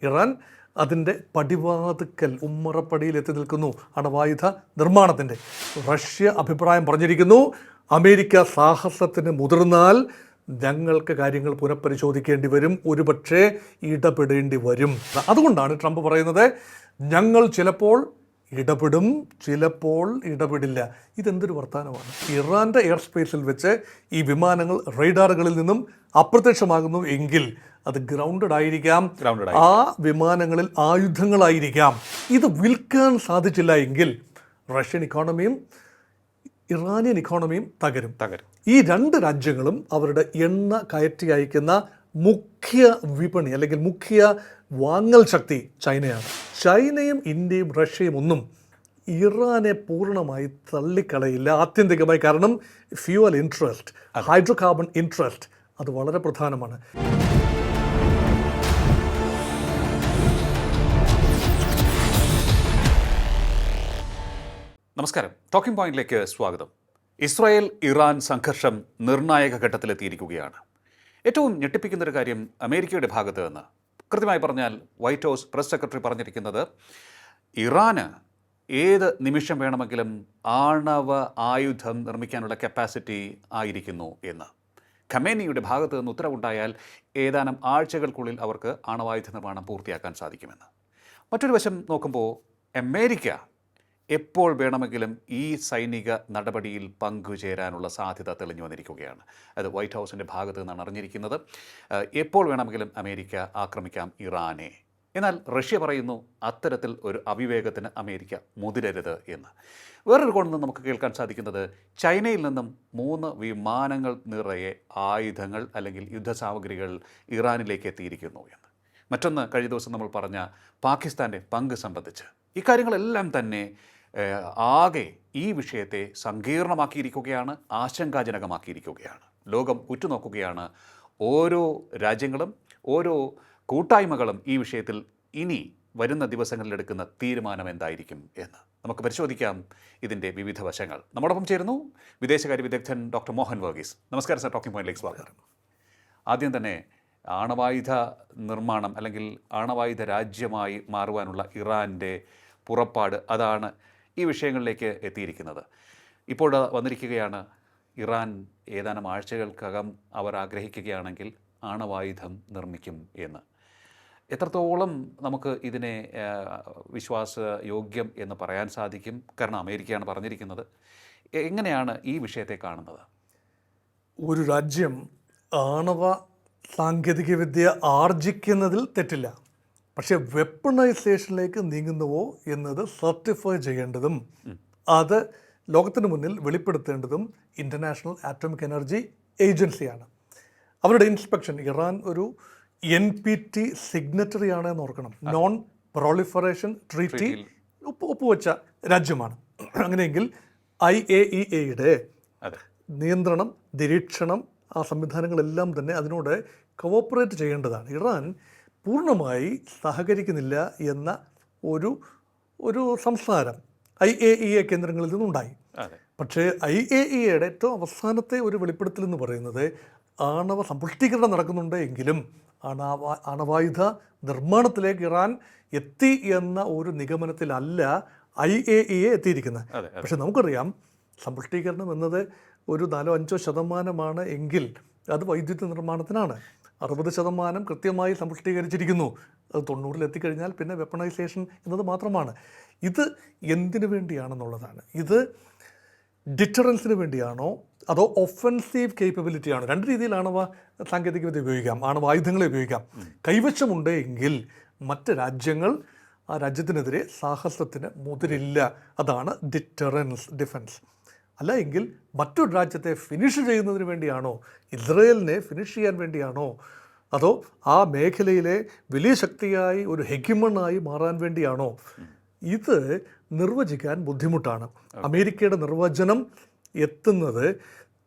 Iran അതിൻ്റെ പടിവാതുക്കൽ ഉമ്മറപ്പടിയിൽ എത്തി നിൽക്കുന്നു അണവായുധ നിർമ്മാണത്തിൻ്റെ. റഷ്യ അഭിപ്രായം പറഞ്ഞിരിക്കുന്നു, അമേരിക്ക സാഹസത്തിന് മുതിർന്നാൽ ഞങ്ങൾക്ക് കാര്യങ്ങൾ പുനഃപരിശോധിക്കേണ്ടി വരും, ഒരുപക്ഷെ ഇടപെടേണ്ടി വരും. അതുകൊണ്ടാണ് ട്രംപ് പറയുന്നത് ഞങ്ങൾ ചിലപ്പോൾ ഇടപെടും, ചിലപ്പോൾ ഇടപെടില്ല. ഇതെന്തൊരു വർത്തമാനമാണ്? ഇറാൻ്റെ എയർ സ്പേസിൽ വെച്ച് ഈ വിമാനങ്ങൾ റേഡാറുകളിൽ നിന്നും അപ്രത്യക്ഷമാകുന്നു എങ്കിൽ അത് ഗ്രൗണ്ടഡ് ആയിരിക്കാം, ആ വിമാനങ്ങളിൽ ആയുധങ്ങളായിരിക്കാം. ഇത് വിൽക്കാൻ സാധിച്ചില്ല എങ്കിൽ റഷ്യൻ ഇക്കോണമിയും ഇറാനിയൻ ഇക്കോണമിയും തകരും. ഈ രണ്ട് രാജ്യങ്ങളും അവരുടെ എണ്ണ കയറ്റി അയക്കുന്ന മുഖ്യ വിപണി അല്ലെങ്കിൽ മുഖ്യ വാങ്ങൽ ശക്തി ചൈനയാണ്. ചൈനയും ഇന്ത്യയും റഷ്യയും ഒന്നും ഇറാനെ പൂർണ്ണമായി തള്ളിക്കളയില്ല ആത്യന്തികമായി. കാരണം fuel interest, hydro carbon interest അത് വളരെ പ്രധാനമാണ്. നമസ്കാരം, ടോക്കിംഗ് പോയിന്റിലേക്ക് സ്വാഗതം. ഇസ്രായേൽ ഇറാൻ സംഘർഷം നിർണായക ഘട്ടത്തിലെത്തിയിരിക്കുകയാണ്. ഏറ്റവും ഞെട്ടിപ്പിക്കുന്നൊരു കാര്യം അമേരിക്കയുടെ ഭാഗത്ത് നിന്ന്, കൃത്യമായി പറഞ്ഞാൽ വൈറ്റ് ഹൗസ് പ്രസ് സെക്രട്ടറി പറഞ്ഞിരിക്കുന്നത് ഇറാന് ഏത് നിമിഷം വേണമെങ്കിലും ആണവ ആയുധം നിർമ്മിക്കാനുള്ള കപ്പാസിറ്റി ആയിരിക്കുന്നു എന്ന്. ഖമേനിയുടെ ഭാഗത്ത് നിന്ന് ഉത്തരവുണ്ടായാൽ ഏതാനും ആഴ്ചകൾക്കുള്ളിൽ അവർക്ക് ആണവായുധ നിർമ്മാണം പൂർത്തിയാക്കാൻ സാധിക്കുമെന്ന്. മറ്റൊരു വശം നോക്കുമ്പോൾ അമേരിക്ക എപ്പോൾ വേണമെങ്കിലും ഈ സൈനിക നടപടിയിൽ പങ്കുചേരാനുള്ള സാധ്യത തെളിഞ്ഞു വന്നിരിക്കുകയാണ്. അത് വൈറ്റ് ഹൗസിൻ്റെ ഭാഗത്ത് നിന്നാണ് അറിഞ്ഞിരിക്കുന്നത്. എപ്പോൾ വേണമെങ്കിലും അമേരിക്ക ആക്രമിക്കാം ഇറാനെ. എന്നാൽ റഷ്യ പറയുന്നു അത്തരത്തിൽ ഒരു അവിവേകത്തിന് അമേരിക്ക മുതിരരുത് എന്ന്. വേറൊരു കോണിൽ നിന്ന് നമുക്ക് കേൾക്കാൻ സാധിക്കുന്നത് ചൈനയിൽ നിന്നും 3 വിമാനങ്ങൾ നിറയെ ആയുധങ്ങൾ അല്ലെങ്കിൽ യുദ്ധസാമഗ്രികൾ ഇറാനിലേക്ക് എത്തിയിരിക്കുന്നു എന്ന്. മറ്റൊന്ന്, കഴിഞ്ഞ ദിവസം നമ്മൾ പറഞ്ഞ പാകിസ്ഥാൻ്റെ പങ്ക് സംബന്ധിച്ച് ഇക്കാര്യങ്ങളെല്ലാം തന്നെ ആകെ ഈ വിഷയത്തെ സങ്കീർണമാക്കിയിരിക്കുകയാണ്, ആശങ്കാജനകമാക്കിയിരിക്കുകയാണ്. ലോകം ഉറ്റുനോക്കുകയാണ്. ഓരോ രാജ്യങ്ങളും ഓരോ കൂട്ടായ്മകളും ഈ വിഷയത്തിൽ ഇനി വരുന്ന ദിവസങ്ങളിലെടുക്കുന്ന തീരുമാനം എന്തായിരിക്കും എന്ന് നമുക്ക് പരിശോധിക്കാം. ഇതിൻ്റെ വിവിധ വശങ്ങൾ. നമ്മോടൊപ്പം ചേരുന്നു വിദേശകാര്യ വിദഗ്ധൻ ഡോക്ടർ മോഹൻ വർഗീസ്. നമസ്കാരം സർ, ടോക്കിംഗ് പോയിന്റിലേക്ക് സ്വാഗതം. ആദ്യം തന്നെ ആണവായുധ നിർമ്മാണം അല്ലെങ്കിൽ ആണവായുധ രാജ്യമായി മാറുവാനുള്ള ഇറാൻ്റെ പുറപ്പാട്, അതാണ് ഈ വിഷയങ്ങളിലേക്ക് എത്തിയിരിക്കുന്നത്. ഇപ്പോൾ വന്നിരിക്കുകയാണ് ഇറാൻ ഏതാനും ആഴ്ചകൾക്കകം അവർ ആഗ്രഹിക്കുകയാണെങ്കിൽ ആണവായുധം നിർമ്മിക്കും എന്ന്. എത്രത്തോളം നമുക്ക് ഇതിനെ വിശ്വാസയോഗ്യം എന്ന് പറയാൻ സാധിക്കും? കാരണം അമേരിക്കയാണ് പറഞ്ഞിരിക്കുന്നത്. എങ്ങനെയാണ് ഈ വിഷയത്തെ കാണുന്നത്? ഒരു രാജ്യം ആണവ സാങ്കേതികവിദ്യ ആർജിക്കുന്നതിൽ തെറ്റില്ല, പക്ഷേ വെപ്പണൈസേഷനിലേക്ക് നീങ്ങുന്നുവോ എന്നത് സർട്ടിഫൈ ചെയ്യേണ്ടതും അത് ലോകത്തിന് മുന്നിൽ വെളിപ്പെടുത്തേണ്ടതും ഇൻ്റർനാഷണൽ ആറ്റോമിക് എനർജി ഏജൻസിയാണ്. അവരുടെ ഇൻസ്പെക്ഷൻ, ഇറാൻ ഒരു NPT സിഗ്നറ്ററി ആണ് എന്ന് ഓർക്കണം. നോൺ പ്രൊളിഫറേഷൻ ട്രീറ്റി ഒപ്പുവെച്ച രാജ്യമാണ്. അങ്ങനെയെങ്കിൽ IAEAയുടെ നിയന്ത്രണം, നിരീക്ഷണം, ആ സംവിധാനങ്ങളെല്ലാം തന്നെ അതിനോട് കോഓപ്പറേറ്റ് ചെയ്യേണ്ടതാണ്. ഇറാൻ പൂർണ്ണമായി സഹകരിക്കുന്നില്ല എന്ന ഒരു സംസാരം IAEA കേന്ദ്രങ്ങളിൽ നിന്നുണ്ടായി. പക്ഷേ IAEAയുടെ ഏറ്റവും അവസാനത്തെ ഒരു വെളിപ്പെടുത്തൽ എന്ന് പറയുന്നത് ആണവ സമ്പുഷ്ടീകരണം നടക്കുന്നുണ്ട് എങ്കിലും ആണവായുധ നിർമ്മാണത്തിലേക്ക് ഇറാൻ എത്തി എന്ന ഒരു നിഗമനത്തിലല്ല IAEA എത്തിയിരിക്കുന്നത്. പക്ഷെ നമുക്കറിയാം സമ്പുഷ്ടീകരണം എന്നത് ഒരു 4-5% എങ്കിൽ അത് വൈദ്യുതി നിർമ്മാണത്തിനാണ്. 60% കൃത്യമായി സമ്പുഷ്ടീകരിച്ചിരിക്കുന്നു. അത് 90-ൽ എത്തിക്കഴിഞ്ഞാൽ പിന്നെ വെപ്പണൈസേഷൻ എന്നത് മാത്രമാണ്. ഇത് എന്തിനു വേണ്ടിയാണെന്നുള്ളതാണ്. ഇത് ഡിറ്ററൻസിന് വേണ്ടിയാണോ അതോ ഒഫൻസീവ് കേപ്പബിലിറ്റിയാണോ? രണ്ട് രീതിയിലാണ് സാങ്കേതികവിദ്യ ഉപയോഗിക്കാം, ആയുധങ്ങളെ ഉപയോഗിക്കാം. കൈവശമുണ്ട് എങ്കിൽ മറ്റ് രാജ്യങ്ങൾ ആ രാജ്യത്തിനെതിരെ സാഹസത്തിന് മുതിരില്ല. അതാണ് ഡിറ്ററൻസ്, ഡിഫൻസ്. അല്ല എങ്കിൽ മറ്റൊരു രാജ്യത്തെ ഫിനിഷ് ചെയ്യുന്നതിന് വേണ്ടിയാണോ, ഇസ്രയേലിനെ ഫിനിഷ് ചെയ്യാൻ വേണ്ടിയാണോ, അതോ ആ മേഖലയിലെ വലിയ ശക്തിയായി ഒരു ഹെഗിമണായി മാറാൻ വേണ്ടിയാണോ? ഇത് നിർവചിക്കാൻ ബുദ്ധിമുട്ടാണ്. അമേരിക്കയുടെ നിർവചനം എത്തുന്നത്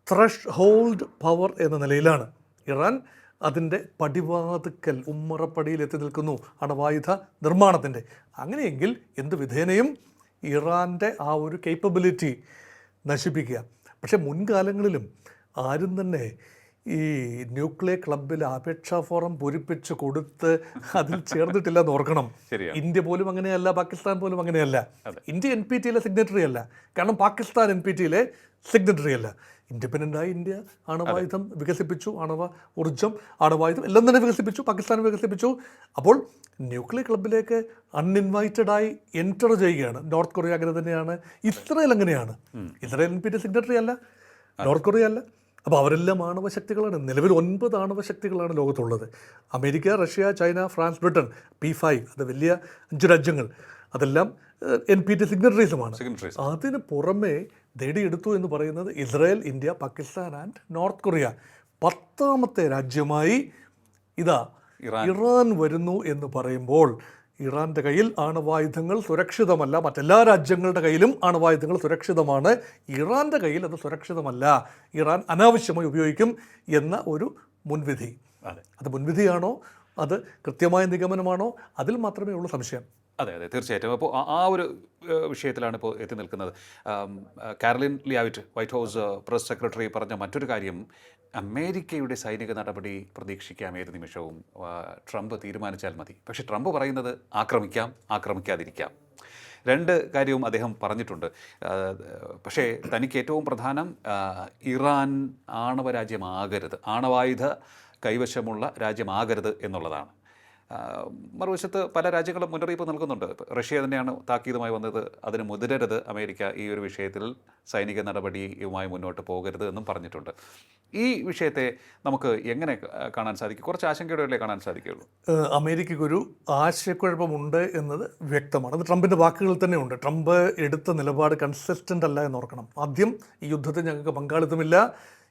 ത്രഷ് ഹോൾഡ് പവർ എന്ന നിലയിലാണ്. ഇറാൻ അതിൻ്റെ പടിവാതുക്കൽ ഉമ്മറപ്പടിയിൽ എത്തി നിൽക്കുന്നു അണവായുധ നിർമ്മാണത്തിൻ്റെ. അങ്ങനെയെങ്കിൽ എന്ത് വിധേനയും ഇറാൻ്റെ ആ ഒരു കേപ്പബിലിറ്റി നശിപ്പിക്കുക. പക്ഷേ മുൻകാലങ്ങളിലും ആരും തന്നെ ഈ ന്യൂക്ലിയർ ക്ലബിൽ അപേക്ഷാ ഫോറം പൂരിപ്പിച്ച് കൊടുത്ത് അതിൽ ചേർന്നിട്ടില്ല എന്ന് ഓർക്കണം. ശരിയാണ്. ഇന്ത്യ പോലും അങ്ങനെയല്ല, പാകിസ്ഥാൻ പോലും അങ്ങനെയല്ല. ഇന്ത്യ NPT-യിലെ സിഗ്നറ്ററി അല്ല, കാരണം പാകിസ്ഥാൻ NPT-യിലെ സിഗ്നറ്ററി അല്ല. ഇൻഡിപെൻഡൻ്റായി ഇന്ത്യ ആണവായുധം വികസിപ്പിച്ചു, ആണവ ഊർജ്ജം, ആണവായുധം എല്ലാം തന്നെ വികസിപ്പിച്ചു, പാകിസ്ഥാൻ വികസിപ്പിച്ചു. അപ്പോൾ ന്യൂക്ലിയർ ക്ലബിലേക്ക് അൺഇൻവൈറ്റഡായി എൻറ്റർ ചെയ്യുകയാണ്. നോർത്ത് കൊറിയ അങ്ങനെ തന്നെയാണ്, ഇസ്രായേൽ അങ്ങനെയാണ്. ഇസ്രായേൽ NPT സിഗ്നറ്ററി അല്ല, നോർത്ത് കൊറിയ അല്ല. അപ്പോൾ അവരെല്ലാം ആണവശക്തികളാണ്. നിലവിൽ 9 ആണവശക്തികളാണ് ലോകത്തുള്ളത്. America, Russia, China, France, Britain, P5, അത് വലിയ 5 രാജ്യങ്ങൾ, അതെല്ലാം NPT സിഗ്നറ്ററീസുമാണ്. അതിന് പുറമെ നേടിയെടുത്തു എന്ന് പറയുന്നത് Israel, India, Pakistan and North Korea. 10ാമത്തെ രാജ്യമായി ഇതാ ഇറാൻ വരുന്നു എന്ന് പറയുമ്പോൾ ഇറാൻ്റെ കയ്യിൽ ആണവായുധങ്ങൾ സുരക്ഷിതമല്ല. മറ്റെല്ലാ രാജ്യങ്ങളുടെ കയ്യിലും ആണവായുധങ്ങൾ സുരക്ഷിതമാണ്, ഇറാൻ്റെ കയ്യിൽ അത് സുരക്ഷിതമല്ല, ഇറാൻ അനാവശ്യമായി ഉപയോഗിക്കും എന്ന ഒരു മുൻവിധി. അത് മുൻവിധിയാണോ, അത് കൃത്യമായ നിഗമനമാണോ, അതിൽ മാത്രമേ ഉള്ളൂ സംശയം. അതെ, തീർച്ചയായിട്ടും. അപ്പോൾ ആ ഒരു വിഷയത്തിലാണ് ഇപ്പോൾ എത്തി നിൽക്കുന്നത്. Karoline Leavitt, White House press secretary, പറഞ്ഞ മറ്റൊരു കാര്യം, അമേരിക്കയുടെ സൈനിക നടപടി പ്രതീക്ഷിക്കാം ഏത് നിമിഷവും, ട്രംപ് തീരുമാനിച്ചാൽ മതി. പക്ഷേ ട്രംപ് പറയുന്നത് ആക്രമിക്കാം, ആക്രമിക്കാതിരിക്കാം. 2 കാര്യവും അദ്ദേഹം പറഞ്ഞിട്ടുണ്ട്. പക്ഷേ തനിക്ക് ഏറ്റവും പ്രധാനം ഇറാൻ ആണവരാജ്യമാകരുത്, ആണവായുധ കൈവശമുള്ള രാജ്യമാകരുത് എന്നുള്ളതാണ്. മറുവശത്ത് പല രാജ്യങ്ങളും മുന്നറിയിപ്പ് നൽകുന്നുണ്ട്. റഷ്യ തന്നെയാണ് താക്കീതുമായി വന്നത്, അതിന് മുതിരരുത്, അമേരിക്ക ഈ ഒരു വിഷയത്തിൽ സൈനിക നടപടിയുമായി മുന്നോട്ട് പോകരുത് എന്നും പറഞ്ഞിട്ടുണ്ട്. ഈ വിഷയത്തെ നമുക്ക് എങ്ങനെ കാണാൻ സാധിക്കും? കുറച്ച് ആശങ്കയോടെ കാണാൻ സാധിക്കുകയുള്ളൂ. അമേരിക്കയ്ക്കൊരു ആശയക്കുഴപ്പമുണ്ട് എന്നത് വ്യക്തമാണ്. അത് ട്രംപിൻ്റെ വാക്കുകളിൽ തന്നെ ഉണ്ട്. ട്രംപ് എടുത്ത നിലപാട് കൺസിസ്റ്റൻ്റ് അല്ല എന്നോർക്കണം. ആദ്യം, ഈ യുദ്ധത്തിൽ ഞങ്ങൾക്ക് പങ്കാളിത്തമില്ല,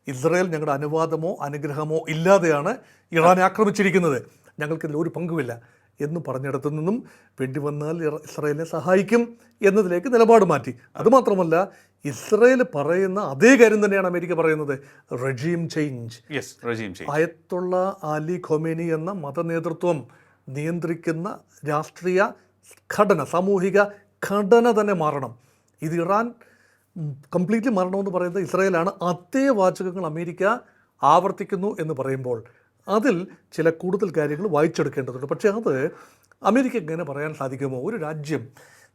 ഇസ്രായേൽ ഞങ്ങളുടെ അനുവാദമോ അനുഗ്രഹമോ ഇല്ലാതെയാണ് ഇറാനെ ആക്രമിച്ചിരിക്കുന്നത്, ഞങ്ങൾക്കിതിൽ ഒരു പങ്കുമില്ല എന്ന് പറഞ്ഞിടത്തു നിന്നും വേണ്ടി വന്നാൽ ഇസ്രായേലിനെ സഹായിക്കും എന്നതിലേക്ക് നിലപാട് മാറ്റി. അതുമാത്രമല്ല, ഇസ്രായേൽ പറയുന്ന അതേ കാര്യം തന്നെയാണ് അമേരിക്ക പറയുന്നത്, regime change. Ayatollah Ali Khomeini എന്ന മതനേതൃത്വം നിയന്ത്രിക്കുന്ന രാഷ്ട്രീയ ഘടന, സാമൂഹിക ഘടന തന്നെ മാറണം. ഇത് ഇറാൻ കംപ്ലീറ്റ്ലി മാറണമെന്ന് പറയുന്നത് ഇസ്രായേലാണ്. അതേ വാചകങ്ങൾ അമേരിക്ക ആവർത്തിക്കുന്നു എന്ന് പറയുമ്പോൾ അതിൽ ചില കൂടുതൽ കാര്യങ്ങൾ വായിച്ചെടുക്കേണ്ടതുണ്ട്. പക്ഷേ അത് അമേരിക്ക എങ്ങനെ പറയാൻ സാധിക്കുമോ? ഒരു രാജ്യം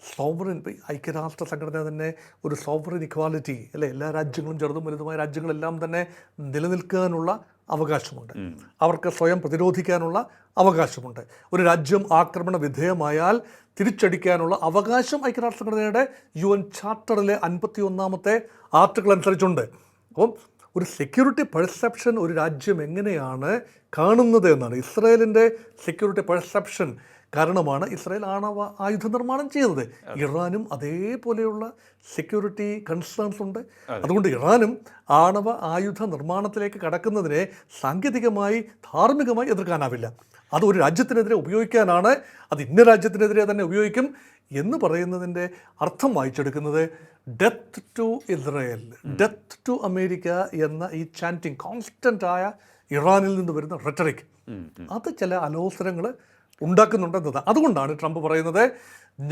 സോവറിൻ, ഐക്യരാഷ്ട്ര സംഘടന തന്നെ ഒരു സോവറിൻ ഇക്വാലിറ്റി അല്ലേ, എല്ലാ രാജ്യങ്ങളും ചെറുതും വലുതുമായ രാജ്യങ്ങളെല്ലാം തന്നെ നിലനിൽക്കാനുള്ള അവകാശമുണ്ട്, അവർക്ക് സ്വയം പ്രതിരോധിക്കാനുള്ള അവകാശമുണ്ട്. ഒരു രാജ്യം ആക്രമണ വിധേയമായാൽ തിരിച്ചടിക്കാനുള്ള അവകാശം ഐക്യരാഷ്ട്ര സംഘടനയുടെ UN ചാർട്ടറിലെ 51ാമത്തെ ആർട്ടിക്കിൾ അനുസരിച്ചുണ്ട്. അപ്പം ഒരു സെക്യൂരിറ്റി പെർസെപ്ഷൻ ഒരു രാജ്യം എങ്ങനെയാണ് കാണുന്നത് എന്നാണ്. ഇസ്രായേലിൻ്റെ സെക്യൂരിറ്റി പെർസെപ്ഷൻ കാരണമാണ് ഇസ്രായേൽ ആണവ ആയുധ നിർമ്മാണം ചെയ്തത്. ഇറാനും അതേപോലെയുള്ള സെക്യൂരിറ്റി കൺസേൺസ് ഉണ്ട്. അതുകൊണ്ട് ഇറാനും ആണവ ആയുധ നിർമ്മാണത്തിലേക്ക് കടക്കുന്നതിനെ സാങ്കേതികമായി, ധാർമ്മികമായി എതിർക്കാനാവില്ല. അത് ഒരു രാജ്യത്തിനെതിരെ ഉപയോഗിക്കാനാണ്, അത് ഇന്ന രാജ്യത്തിനെതിരെ തന്നെ ഉപയോഗിക്കും എന്ന് പറയുന്നതിൻ്റെ അർത്ഥം വായിച്ചെടുക്കുന്നത് death to Israel, death to America എന്ന ഈ ചാൻറ്റിങ്, കോൺസ്റ്റൻ്റായ ഇറാനിൽ നിന്ന് വരുന്ന റെറ്ററിക്, അത് ചില അലോസരങ്ങൾ ഉണ്ടാക്കുന്നുണ്ടെന്നത്. അതുകൊണ്ടാണ് ട്രംപ് പറയുന്നത്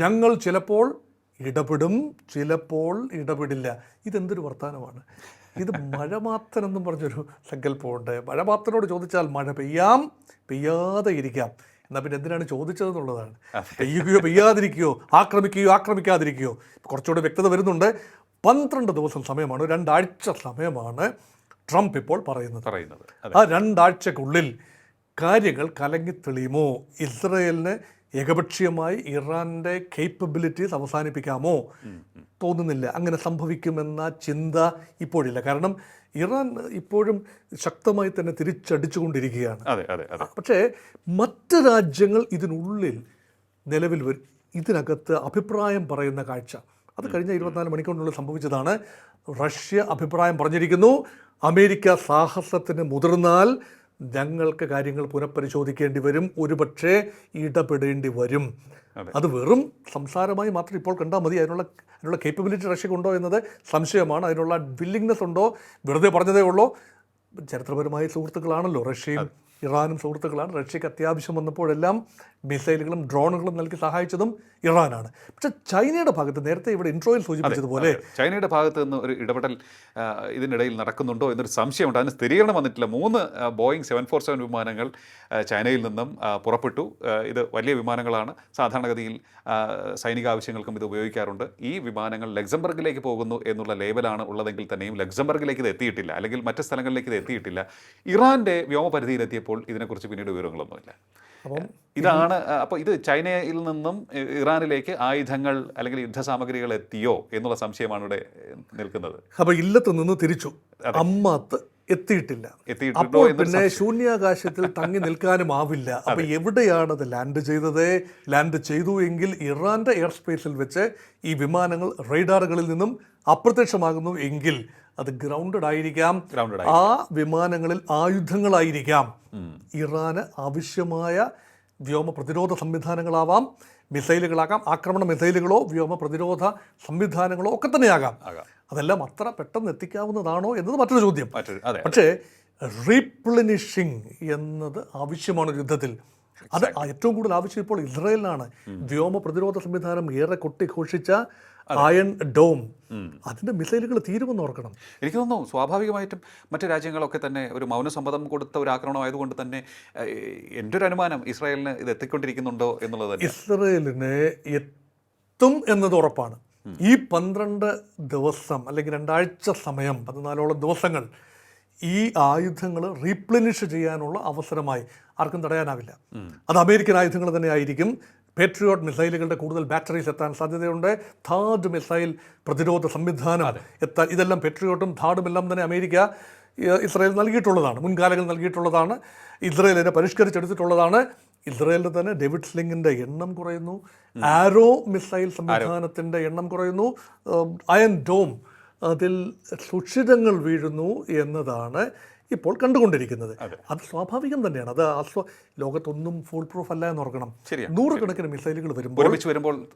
ഞങ്ങൾ ചിലപ്പോൾ ഇടപെടും, ചിലപ്പോൾ ഇടപെടില്ല. ഇതെന്തൊരു വർത്തമാനമാണ്! ഇത് മഴമാത്തൻ എന്നും പറഞ്ഞൊരു സങ്കല്പമുണ്ട്. മഴമാത്തനോട് ചോദിച്ചാൽ മഴ പെയ്യാം, പെയ്യാതെ ഇരിക്കാം. എന്നാൽ പിന്നെ എന്തിനാണ് ചോദിച്ചതെന്നുള്ളതാണ്. പെയ്യുകയോ പെയ്യാതിരിക്കുകയോ, ആക്രമിക്കുകയോ ആക്രമിക്കാതിരിക്കുകയോ, കുറച്ചുകൂടെ വ്യക്തത വരുന്നുണ്ട്. 12 ദിവസം സമയമാണ്, 2 ആഴ്ച സമയമാണ് ട്രംപ് ഇപ്പോൾ പറയുന്നത്. ആ 2 ആഴ്ചക്കുള്ളിൽ കാര്യങ്ങൾ കലങ്ങിത്തെളിയുമോ? ഇസ്രായേലിന് ഏകപക്ഷീയമായി ഇറാൻ്റെ കേപ്പബിലിറ്റീസ് അവസാനിപ്പിക്കാമോ? തോന്നുന്നില്ല അങ്ങനെ സംഭവിക്കുമെന്ന ചിന്ത ഇപ്പോഴില്ല. കാരണം ഇറാൻ ഇപ്പോഴും ശക്തമായി തന്നെ തിരിച്ചടിച്ചുകൊണ്ടിരിക്കുകയാണ്. പക്ഷേ മറ്റ് രാജ്യങ്ങൾ ഇതിനുള്ളിൽ നിലവിൽ ഇതിനകത്ത് അഭിപ്രായം പറയുന്ന കാഴ്ച, അത് കഴിഞ്ഞ 24 മണിക്കൂറിനുള്ളിൽ സംഭവിച്ചതാണ്. റഷ്യ അഭിപ്രായം പറഞ്ഞിരിക്കുന്നു, അമേരിക്ക സാഹസത്തിന് മുതിർന്നാൽ ഞങ്ങൾക്ക് കാര്യങ്ങൾ പുനഃപരിശോധിക്കേണ്ടി വരും, ഒരുപക്ഷെ ഇടപെടേണ്ടി വരും. അത് വെറും സംസാരമായി മാത്രം ഇപ്പോൾ കണ്ടാൽ മതി. അതിനുള്ള കേപ്പബിലിറ്റി റഷ്യക്കുണ്ടോ എന്നത് സംശയമാണ്. അതിനുള്ള വില്ലിങ്നെസ് ഉണ്ടോ? വെറുതെ പറഞ്ഞതേ ഉള്ളൂ. ചരിത്രപരമായ സുഹൃത്തുക്കളാണല്ലോ റഷ്യയും ഇറാനും സുഹൃത്തുക്കളാണ്. റഷ്യക്ക് അത്യാവശ്യം വന്നപ്പോഴെല്ലാം മിസൈലുകളും ഡ്രോണുകളും നൽകി സഹായിച്ചതും ഇറാനാണ്. പക്ഷേ ചൈനയുടെ ഭാഗത്ത് നേരത്തെ ഇവിടെ ഇൻട്രോയിൽ സൂചിപ്പിച്ചതുപോലെ ചൈനയുടെ ഭാഗത്ത് നിന്ന് ഒരു ഇടപെടൽ ഇതിനിടയിൽ നടക്കുന്നുണ്ടോ എന്നൊരു സംശയമുണ്ട്. അതിന് സ്ഥിരീകരണം വന്നിട്ടില്ല. 3 ബോയിങ് 747 വിമാനങ്ങൾ ചൈനയിൽ നിന്നും പുറപ്പെട്ടു. ഇത് വലിയ വിമാനങ്ങളാണ്. സാധാരണഗതിയിൽ സൈനിക ആവശ്യങ്ങൾക്കും ഇത് ഉപയോഗിക്കാറുണ്ട്. ഈ വിമാനങ്ങൾ ലക്സംബർഗിലേക്ക് പോകുന്നു എന്നുള്ള ലേബലാണ് ഉള്ളതെങ്കിൽ തന്നെയും ലക്സംബർഗിലേക്ക് ഇത് എത്തിയിട്ടില്ല, അല്ലെങ്കിൽ മറ്റ് സ്ഥലങ്ങളിലേക്ക് ഇത് എത്തിയിട്ടില്ല. ഇറാൻ്റെ വ്യോമപരിധിയിലെത്തിയപ്പോൾ ഇതിനെക്കുറിച്ച് പിന്നീട് വിവരങ്ങളൊന്നുമില്ല. അപ്പം ഇതാണ് അപ്പോൾ ഇത് ചൈനയിൽ നിന്നും ഇറാനിലേക്ക് ആയുധങ്ങൾ അല്ലെങ്കിൽ യുദ്ധസാമഗ്രികൾ എത്തിയോ എന്നുള്ള സംശയമാണ് ഇവിടെ നിൽക്കുന്നത്. അപ്പോൾ ഇല്ലത്ത് നിന്ന് തിരിച്ചു അമ്മാത്ത് എത്തിയിട്ടില്ല. അപ്പോൾ പിന്നെ ശൂന്യാകാശത്തിൽ തങ്ങി നിൽക്കാനും ആവില്ല. അപ്പോൾ എവിടെയാണ് അത് ലാൻഡ് ചെയ്തത്? ലാൻഡ് ചെയ്തു എങ്കിൽ ഇറാന്റെ എയർ സ്പേസിൽ വെച്ച് ഈ വിമാനങ്ങൾ റേഡാറുകളിൽ നിന്നും അപ്രത്യക്ഷമാകുന്നു എങ്കിൽ അത് ഗ്രൗണ്ടഡ് ആയിരിക്കാം. ആ വിമാനങ്ങളിൽ ആയുധങ്ങളായിരിക്കാം. ഇറാന് ആവശ്യമായ വ്യോമ പ്രതിരോധ സംവിധാനങ്ങളാവാം, മിസൈലുകളാകാം, ആക്രമണ മിസൈലുകളോ വ്യോമ പ്രതിരോധ സംവിധാനങ്ങളോ ഒക്കെ തന്നെയാകാം. അതെല്ലാം അത്ര പെട്ടെന്ന് എത്തിക്കാവുന്നതാണോ എന്നത് മറ്റൊരു ചോദ്യം. പക്ഷേ റീപ്ലനിഷിംഗ് എന്നത് ആവശ്യമാണ് യുദ്ധത്തിൽ. അത് ഏറ്റവും കൂടുതൽ ആവശ്യം ഇപ്പോൾ ഇസ്രായേലിനാണ്. വ്യോമ പ്രതിരോധ സംവിധാനം ഏറെ കൊട്ടിഘോഷിച്ച അയൺ ഡോം, അതിൻ്റെ മിസൈലുകൾ തീരുമെന്ന് ഓർക്കണം. എനിക്ക് തോന്നുന്നു സ്വാഭാവികമായിട്ടും മറ്റ് രാജ്യങ്ങളൊക്കെ തന്നെ ഒരു മൗനസമ്മതം കൊടുത്ത ഒരു ആക്രമണമായതുകൊണ്ട് തന്നെ എൻ്റെ ഒരു അനുമാനം ഇസ്രായേലിന് ഇത് എത്തിക്കൊണ്ടിരിക്കുന്നുണ്ടോ എന്നുള്ളത് തന്നെ. ഇസ്രായേലിന് എത്തും എന്നത് ഉറപ്പാണ്. ഈ 12 ദിവസം അല്ലെങ്കിൽ 2 ആഴ്ച സമയം, 14ഓളം ദിവസങ്ങൾ ഈ ആയുധങ്ങൾ റീപ്ലനിഷ് ചെയ്യാനുള്ള അവസരമായി ആർക്കും തടയാനാവില്ല. അത് അമേരിക്കൻ ആയുധങ്ങൾ തന്നെ ആയിരിക്കും. പേട്രിയോട്ട് മിസൈലുകളുടെ കൂടുതൽ ബാറ്ററീസ് എത്താൻ സാധ്യതയുണ്ട്. ഥാഡ് മിസൈൽ പ്രതിരോധ സംവിധാനം എത്താൻ, ഇതെല്ലാം പേട്രിയോട്ടും ഥാഡും എല്ലാം തന്നെ അമേരിക്ക ഇസ്രായേൽ നൽകിയിട്ടുള്ളതാണ്, മുൻകാലങ്ങളിൽ നൽകിയിട്ടുള്ളതാണ്. ഇസ്രായേലിനെ പരിഷ്കരിച്ചെടുത്തിട്ടുള്ളതാണ്. ഇസ്രായേലിൽ തന്നെ ഡേവിഡ് സ്ലിങ്ങിൻ്റെ എണ്ണം കുറയുന്നു, ആരോ മിസൈൽ സംവിധാനത്തിൻ്റെ എണ്ണം കുറയുന്നു, അയൺ ഡോം അതിൽ സുഷിരങ്ങൾ വീഴുന്നു എന്നതാണ് ഇപ്പോൾ കണ്ടുകൊണ്ടിരിക്കുന്നത്. അത് സ്വാഭാവികം തന്നെയാണ്. അത് ലോകത്തൊന്നും ഫുൾ പ്രൂഫ് അല്ല എന്ന് ഓർക്കണം. 100 കണക്കിന് മിസൈലുകൾ വരുമ്പോൾ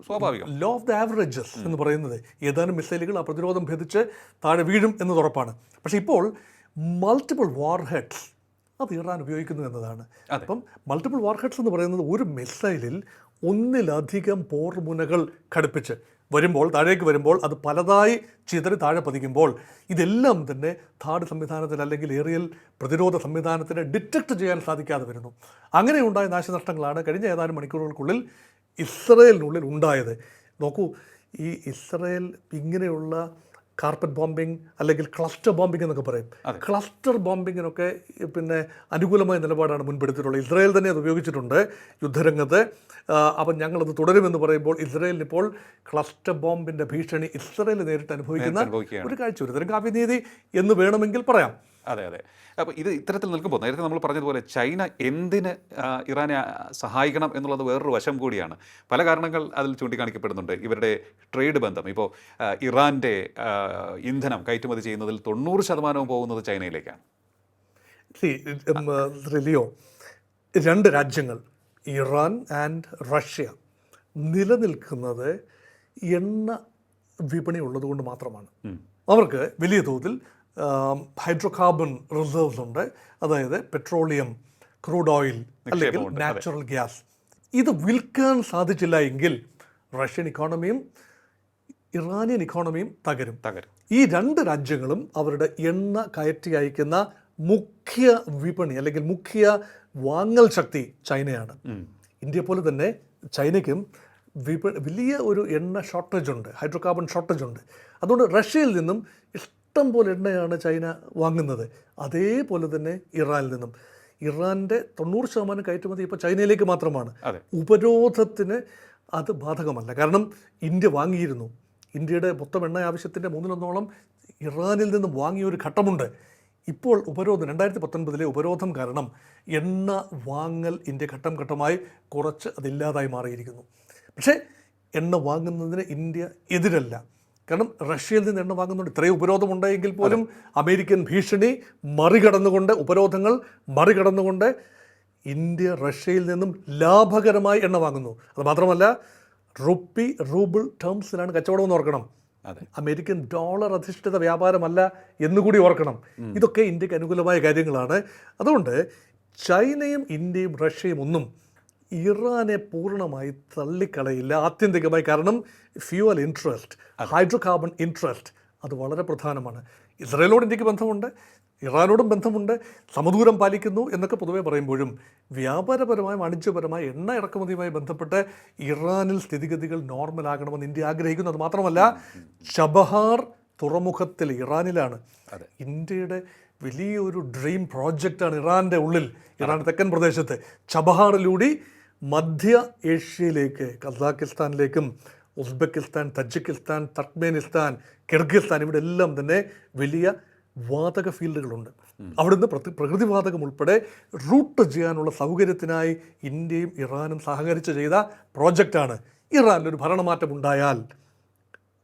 സ്വാഭാവികം ലോ ഓഫ് ദ ആവറേജസ് എന്ന് പറയുന്നത് ഏതാനും മിസൈലുകൾ ആ പ്രതിരോധം ഭേദിച്ച് താഴെ വീഴും എന്നത് ഉറപ്പാണ്. പക്ഷേ ഇപ്പോൾ മൾട്ടിപ്പിൾ വാർ ഹെഡ്സ് അത് ഇറാൻ ഉപയോഗിക്കുന്നു എന്നതാണ്. അപ്പം മൾട്ടിപ്പിൾ വാർ ഹെഡ്സ് എന്ന് പറയുന്നത് ഒരു മിസൈലിൽ ഒന്നിലധികം പോർമുനകൾ ഘടിപ്പിച്ച് താഴേക്ക് വരുമ്പോൾ അത് പലതായി ചിതറി താഴെ പതിക്കുമ്പോൾ ഇതെല്ലാം തന്നെ ഥാഡ് സംവിധാനത്തിൽ അല്ലെങ്കിൽ ഏറിയൽ പ്രതിരോധ സംവിധാനത്തിന് ഡിറ്റക്ട് ചെയ്യാൻ സാധിക്കാതെ വരുന്നു. അങ്ങനെയുണ്ടായ നാശനഷ്ടങ്ങളാണ് കഴിഞ്ഞ ഏതാനും മണിക്കൂറുകൾക്കുള്ളിൽ ഇസ്രായേലിനുള്ളിൽ ഉണ്ടായത്. നോക്കൂ, ഈ ഇസ്രായേൽ ഇങ്ങനെയുള്ള കാർപ്പറ്റ് ബോംബിംഗ് അല്ലെങ്കിൽ ക്ലസ്റ്റർ ബോംബിംഗ് എന്നൊക്കെ പറയും. ക്ലസ്റ്റർ ബോംബിങ്ങിനൊക്കെ പിന്നെ അനുകൂലമായ നിലപാടാണ് മുൻപെടുത്തിട്ടുള്ളത്. ഇസ്രായേൽ തന്നെ അത് ഉപയോഗിച്ചിട്ടുണ്ട് യുദ്ധരംഗത്ത്. അപ്പം ഞങ്ങളത് തുടരുമെന്ന് പറയുമ്പോൾ ഇസ്രായേലിന് ഇപ്പോൾ ക്ലസ്റ്റർ ബോംബിൻ്റെ ഭീഷണി ഇസ്രായേൽ നേരിട്ട് അനുഭവിക്കുന്ന ഒരു കാഴ്ച, ഒരു തരം കാവ്യനീതി എന്ന് വേണമെങ്കിൽ പറയാം. അതെ. അപ്പോൾ ഇത് ഇത്തരത്തിൽ നിൽക്കുമ്പോൾ നേരത്തെ നമ്മൾ പറഞ്ഞതുപോലെ ചൈന എന്തിന് ഇറാനെ സഹായിക്കണം എന്നുള്ളത് വേറൊരു വശം കൂടിയാണ്. പല കാരണങ്ങൾ അതിൽ ചൂണ്ടിക്കാണിക്കപ്പെടുന്നുണ്ട്. ഇവരുടെ ട്രേഡ് ബന്ധം. ഇപ്പോൾ ഇറാൻ്റെ ഇന്ധനം കയറ്റുമതി ചെയ്യുന്നതിൽ 90% പോകുന്നത് ചൈനയിലേക്കാണ്. ലിയോ, 2 രാജ്യങ്ങൾ ഇറാൻ ആൻഡ് റഷ്യ നിലനിൽക്കുന്നത് എണ്ണ വിപണി ഉള്ളതുകൊണ്ട് മാത്രമാണ്. അവർക്ക് വലിയ തോതിൽ ഹൈഡ്രോകാർബൺ റിസർവ്സ് ഉണ്ട്. അതായത് പെട്രോളിയം, ക്രൂഡ് ഓയിൽ അല്ലെങ്കിൽ നാച്ചുറൽ ഗ്യാസ്. ഇത് വിൽക്കാൻ സാധിച്ചില്ല എങ്കിൽ റഷ്യൻ ഇക്കോണമിയും ഇറാനിയൻ ഇക്കോണമിയും തകരും. ഈ 2 രാജ്യങ്ങളും അവരുടെ എണ്ണ കയറ്റി അയക്കുന്ന മുഖ്യ വിപണി അല്ലെങ്കിൽ മുഖ്യ വാങ്ങൽ ശക്തി ചൈനയാണ്. ഇന്ത്യ പോലെ തന്നെ ചൈനയ്ക്കും വലിയ ഒരു എണ്ണ ഷോർട്ടേജ് ഉണ്ട്, ഹൈഡ്രോകാർബൺ ഷോർട്ടേജ് ഉണ്ട്. അതുകൊണ്ട് റഷ്യയിൽ നിന്നും ഇഷ്ടം പോലെ എണ്ണയാണ് ചൈന വാങ്ങുന്നത്. അതേപോലെ തന്നെ ഇറാനിൽ നിന്നും. ഇറാൻ്റെ 90% കയറ്റുമതി ഇപ്പോൾ ചൈനയിലേക്ക് മാത്രമാണ്. ഉപരോധത്തിന് അത് ബാധകമല്ല. കാരണം ഇന്ത്യ വാങ്ങിയിരുന്നു. ഇന്ത്യയുടെ മൊത്തം എണ്ണ ആവശ്യത്തിൻ്റെ 1/3 ഇറാനിൽ നിന്നും വാങ്ങിയൊരു ഘട്ടമുണ്ട്. ഇപ്പോൾ ഉപരോധം 2019 ഉപരോധം കാരണം എണ്ണ വാങ്ങൽ ഇന്ത്യ ഘട്ടം ഘട്ടമായി കുറച്ച് അതില്ലാതായി മാറിയിരിക്കുന്നു. പക്ഷേ എണ്ണ വാങ്ങുന്നതിന് ഇന്ത്യ എതിരല്ല. കാരണം റഷ്യയിൽ നിന്ന് എണ്ണ വാങ്ങുന്നുണ്ട്. ഇത്രയും ഉപരോധം ഉണ്ടായെങ്കിൽ പോലും അമേരിക്കൻ ഭീഷണി മറികടന്നുകൊണ്ട്, ഉപരോധങ്ങൾ മറികടന്നുകൊണ്ട് ഇന്ത്യ റഷ്യയിൽ നിന്നും ലാഭകരമായി എണ്ണ വാങ്ങുന്നു. അത് മാത്രമല്ല റൂബിൾ ടേംസിലാണ് കച്ചവടമെന്ന് ഓർക്കണം. അമേരിക്കൻ ഡോളർ അധിഷ്ഠിത വ്യാപാരമല്ല എന്നുകൂടി ഓർക്കണം. ഇതൊക്കെ ഇന്ത്യക്ക് അനുകൂലമായ കാര്യങ്ങളാണ്. അതുകൊണ്ട് ചൈനയും ഇന്ത്യയും റഷ്യയും ഒന്നും ഇറാനെ പൂർണ്ണമായി തള്ളിക്കളയില്ല ആത്യന്തികമായി. കാരണം fuel interest, hydro carbon interest അത് വളരെ പ്രധാനമാണ്. ഇസ്രായേലോട് ഇന്ത്യക്ക് ബന്ധമുണ്ട്, ഇറാനോടും ബന്ധമുണ്ട്, സമദൂരം പാലിക്കുന്നു എന്നൊക്കെ പൊതുവെ പറയുമ്പോഴും വ്യാപാരപരമായി വാണിജ്യപരമായി എണ്ണ ഇറക്കുമതിയുമായി ബന്ധപ്പെട്ട് ഇറാനിൽ സ്ഥിതിഗതികൾ നോർമലാകണമെന്ന് ഇന്ത്യ ആഗ്രഹിക്കുന്നു. അത് മാത്രമല്ല, ചബഹാർ തുറമുഖത്തിൽ ഇറാനിലാണ്. ഇന്ത്യയുടെ വലിയൊരു ഡ്രീം പ്രോജക്റ്റാണ് ഇറാൻ്റെ ഉള്ളിൽ, ഇറാൻ തെക്കൻ പ്രദേശത്ത് ചബഹാറിലൂടെ മധ്യ ഏഷ്യയിലേക്ക്, കസാക്കിസ്ഥാനിലേക്കും ഉസ്ബെക്കിസ്ഥാൻ, തജിക്കിസ്ഥാൻ, തർക്ക്മേനിസ്ഥാൻ, കിർഗിസ്ഥാൻ, ഇവിടെ എല്ലാം തന്നെ വലിയ വാതക ഫീൽഡുകളുണ്ട്. അവിടുന്ന് പ്രകൃതിവാതകം ഉൾപ്പെടെ റൂട്ട് ചെയ്യാനുള്ള സൗകര്യത്തിനായി ഇന്ത്യയും ഇറാനും സഹകരിച്ച് ചെയ്ത പ്രോജക്റ്റാണ്. ഇറാനിലൊരു ഭരണമാറ്റം ഉണ്ടായാൽ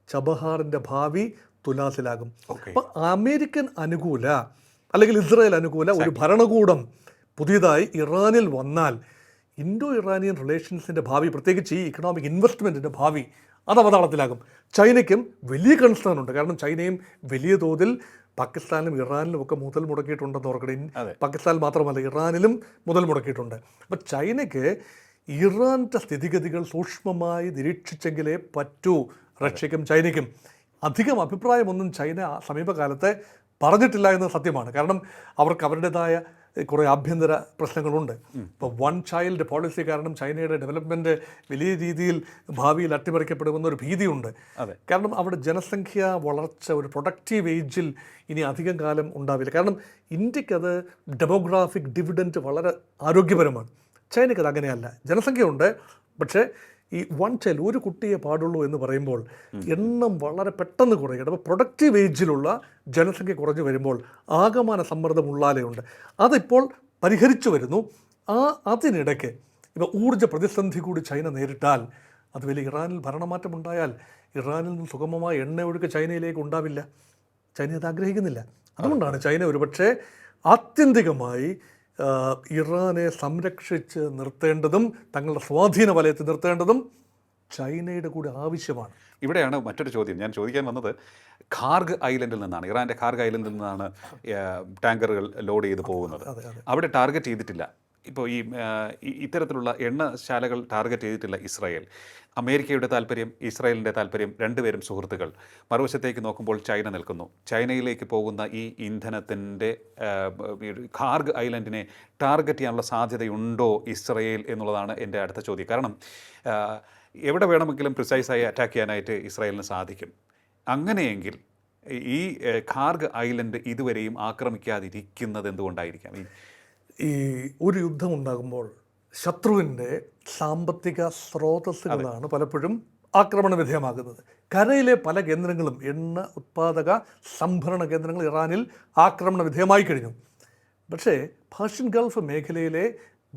ചബഹാറിൻ്റെ ഭാവി തുലാസിലാകും. അപ്പം അമേരിക്കൻ അനുകൂല അല്ലെങ്കിൽ ഇസ്രായേൽ അനുകൂല ഒരു ഭരണകൂടം പുതിയതായി ഇറാനിൽ വന്നാൽ ഇൻഡോ ഇറാനിയൻ റിലേഷൻസിൻ്റെ ഭാവി, പ്രത്യേകിച്ച് ഈ ഇക്കണോമിക് ഇൻവെസ്റ്റ്മെൻറ്റിൻ്റെ ഭാവി അത് അവതാളത്തിലാകും. ചൈനയ്ക്കും വലിയ കൺസേൺ ഉണ്ട്. കാരണം ചൈനയും വലിയ തോതിൽ പാകിസ്ഥാനിലും ഇറാനിലും ഒക്കെ മുതൽ മുടക്കിയിട്ടുണ്ടെന്ന് ഓർക്കണം. പാകിസ്ഥാനിൽ മാത്രമല്ല, ഇറാനിലും മുതൽ മുടക്കിയിട്ടുണ്ട്. അപ്പം ചൈനയ്ക്ക് ഇറാൻ്റെ സ്ഥിതിഗതികൾ സൂക്ഷ്മമായി നിരീക്ഷിച്ചെങ്കിലേ പറ്റൂ റഷ്യയ്ക്കും ചൈനയ്ക്കും. അധികം അഭിപ്രായമൊന്നും ചൈന സമീപകാലത്ത് പറഞ്ഞിട്ടില്ല എന്നത് സത്യമാണ്. കാരണം അവർക്ക് അവരുടേതായ കുറേ ആഭ്യന്തര പ്രശ്നങ്ങളുണ്ട്. ഇപ്പോൾ വൺ ചൈൽഡ് പോളിസി കാരണം ചൈനയുടെ ഡെവലപ്മെൻറ്റ് വലിയ രീതിയിൽ ഭാവിയിൽ അട്ടിമറിക്കപ്പെടുമെന്നൊരു ഭീതിയുണ്ട്. കാരണം അവിടെ ജനസംഖ്യ വളർച്ച ഒരു പ്രൊഡക്റ്റീവ് ഏജിൽ ഇനി അധികം കാലം ഉണ്ടാവില്ല. കാരണം ഇന്ത്യക്കത് ഡെമോഗ്രാഫിക് ഡിവിഡൻറ്റ് വളരെ ആരോഗ്യപരമാണ്. ചൈനയ്ക്കത് അങ്ങനെയല്ല. ജനസംഖ്യ ഉണ്ട്, പക്ഷേ ഈ വൺ ചൈൽഡ്, ഒരു കുട്ടിയെ പാടുള്ളൂ എന്ന് പറയുമ്പോൾ എണ്ണം വളരെ പെട്ടെന്ന് കുറയുകയാണ്. അപ്പോൾ പ്രൊഡക്റ്റീവ് ഏജിലുള്ള ജനസംഖ്യ കുറഞ്ഞു വരുമ്പോൾ ആകമാന സമ്മർദ്ദം ഉള്ളാലെയുണ്ട്. അതിപ്പോൾ പരിഹരിച്ചു വരുന്നു. അതിനിടയ്ക്ക് ഇപ്പോൾ ഊർജ്ജ പ്രതിസന്ധി കൂടി ചൈന നേരിട്ടാൽ, അതുപോലെ ഇറാനിൽ ഭരണമാറ്റമുണ്ടായാൽ ഇറാനിൽ നിന്ന് സുഗമമായ എണ്ണ ഒഴുക്ക് ചൈനയിലേക്ക് ഉണ്ടാവില്ല. ചൈന അത് ആഗ്രഹിക്കുന്നില്ല. അതുകൊണ്ടാണ് ചൈന ഒരുപക്ഷെ ആത്യന്തികമായി ഇറാനെ സംരക്ഷിച്ച് നിർത്തേണ്ടതും തങ്ങളുടെ സ്വാധീന വലയത്തിൽ നിർത്തേണ്ടതും ചൈനയുടെ കൂടെ ആവശ്യമാണ്. ഇവിടെയാണ് മറ്റൊരു ചോദ്യം ഞാൻ ചോദിക്കാൻ വന്നത്. ഖാർഗ് ഐലൻഡിൽ നിന്നാണ്, ഇറാൻ്റെ ഖാർഗ് ഐലൻഡിൽ നിന്നാണ് ടാങ്കറുകൾ ലോഡ് ചെയ്ത് പോകുന്നത്. അവിടെ ടാർഗറ്റ് ചെയ്തിട്ടില്ല. ഇപ്പോൾ ഇത്തരത്തിലുള്ള എണ്ണശാലകൾ ടാർഗറ്റ് ചെയ്തിട്ടില്ല ഇസ്രായേൽ. അമേരിക്കയുടെ താല്പര്യം, ഇസ്രായേലിൻ്റെ താല്പര്യം, രണ്ടുപേരും സുഹൃത്തുക്കൾ. മറുവശത്തേക്ക് നോക്കുമ്പോൾ ചൈന നിൽക്കുന്നു. ചൈനയിലേക്ക് പോകുന്ന ഈ ഇന്ധനത്തിൻ്റെ ഖാർഗ് ഐലൻഡിനെ ടാർഗറ്റ് ചെയ്യാനുള്ള സാധ്യതയുണ്ടോ ഇസ്രായേൽ എന്നുള്ളതാണ് എൻ്റെ അടുത്ത ചോദ്യം. കാരണം എവിടെ വേണമെങ്കിലും പ്രിസൈസായി അറ്റാക്ക് ചെയ്യാനായിട്ട് ഇസ്രായേലിന് സാധിക്കും. അങ്ങനെയെങ്കിൽ ഈ ഖാർഗ് ഐലൻഡ് ഇതുവരെയും ആക്രമിക്കാതിരിക്കുന്നത് എന്തുകൊണ്ടായിരിക്കാം? ഈ ഒരു യുദ്ധമുണ്ടാകുമ്പോൾ ശത്രുവിൻ്റെ സാമ്പത്തിക സ്രോതസ്സുകളാണ് പലപ്പോഴും ആക്രമണ വിധേയമാകുന്നത്. കരയിലെ പല കേന്ദ്രങ്ങളും, എണ്ണ ഉത്പാദക സംഭരണ കേന്ദ്രങ്ങൾ ഇറാനിൽ ആക്രമണ വിധേയമായി കഴിഞ്ഞു. പക്ഷേ പേർഷ്യൻ ഗൾഫ് മേഖലയിലെ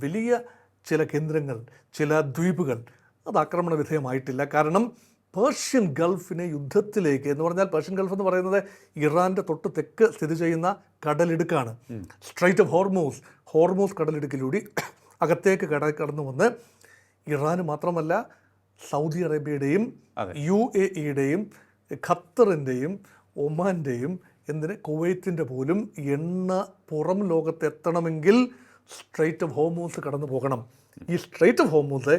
വലിയ ചില കേന്ദ്രങ്ങൾ, ചില ദ്വീപുകൾ അത് ആക്രമണ വിധേയമായിട്ടില്ല. കാരണം പേർഷ്യൻ ഗൾഫിനെ യുദ്ധത്തിലേക്ക്, എന്ന് പറഞ്ഞാൽ പേർഷ്യൻ ഗൾഫ് എന്ന് പറയുന്നത് ഇറാൻ്റെ തൊട്ട് തെക്ക് സ്ഥിതി ചെയ്യുന്ന കടലിടുക്കാണ്. സ്ട്രൈറ്റ് ഓഫ് ഹോർമൂസ് കടലിടുക്കിലൂടെ അകത്തേക്ക് കടന്നു വന്ന് ഇറാന് മാത്രമല്ല സൗദി അറേബ്യയുടെയും UAEയുടെയും ഖത്തറിൻ്റെയും ഒമാൻ്റെയും കുവൈത്തിൻ്റെ പോലും എണ്ണ പുറം ലോകത്തെത്തണമെങ്കിൽ സ്ട്രൈറ്റ് ഓഫ് ഹോർമൂസ് കടന്നു പോകണം. ഈ സ്ട്രൈറ്റ് ഓഫ് ഹോർമൂസ്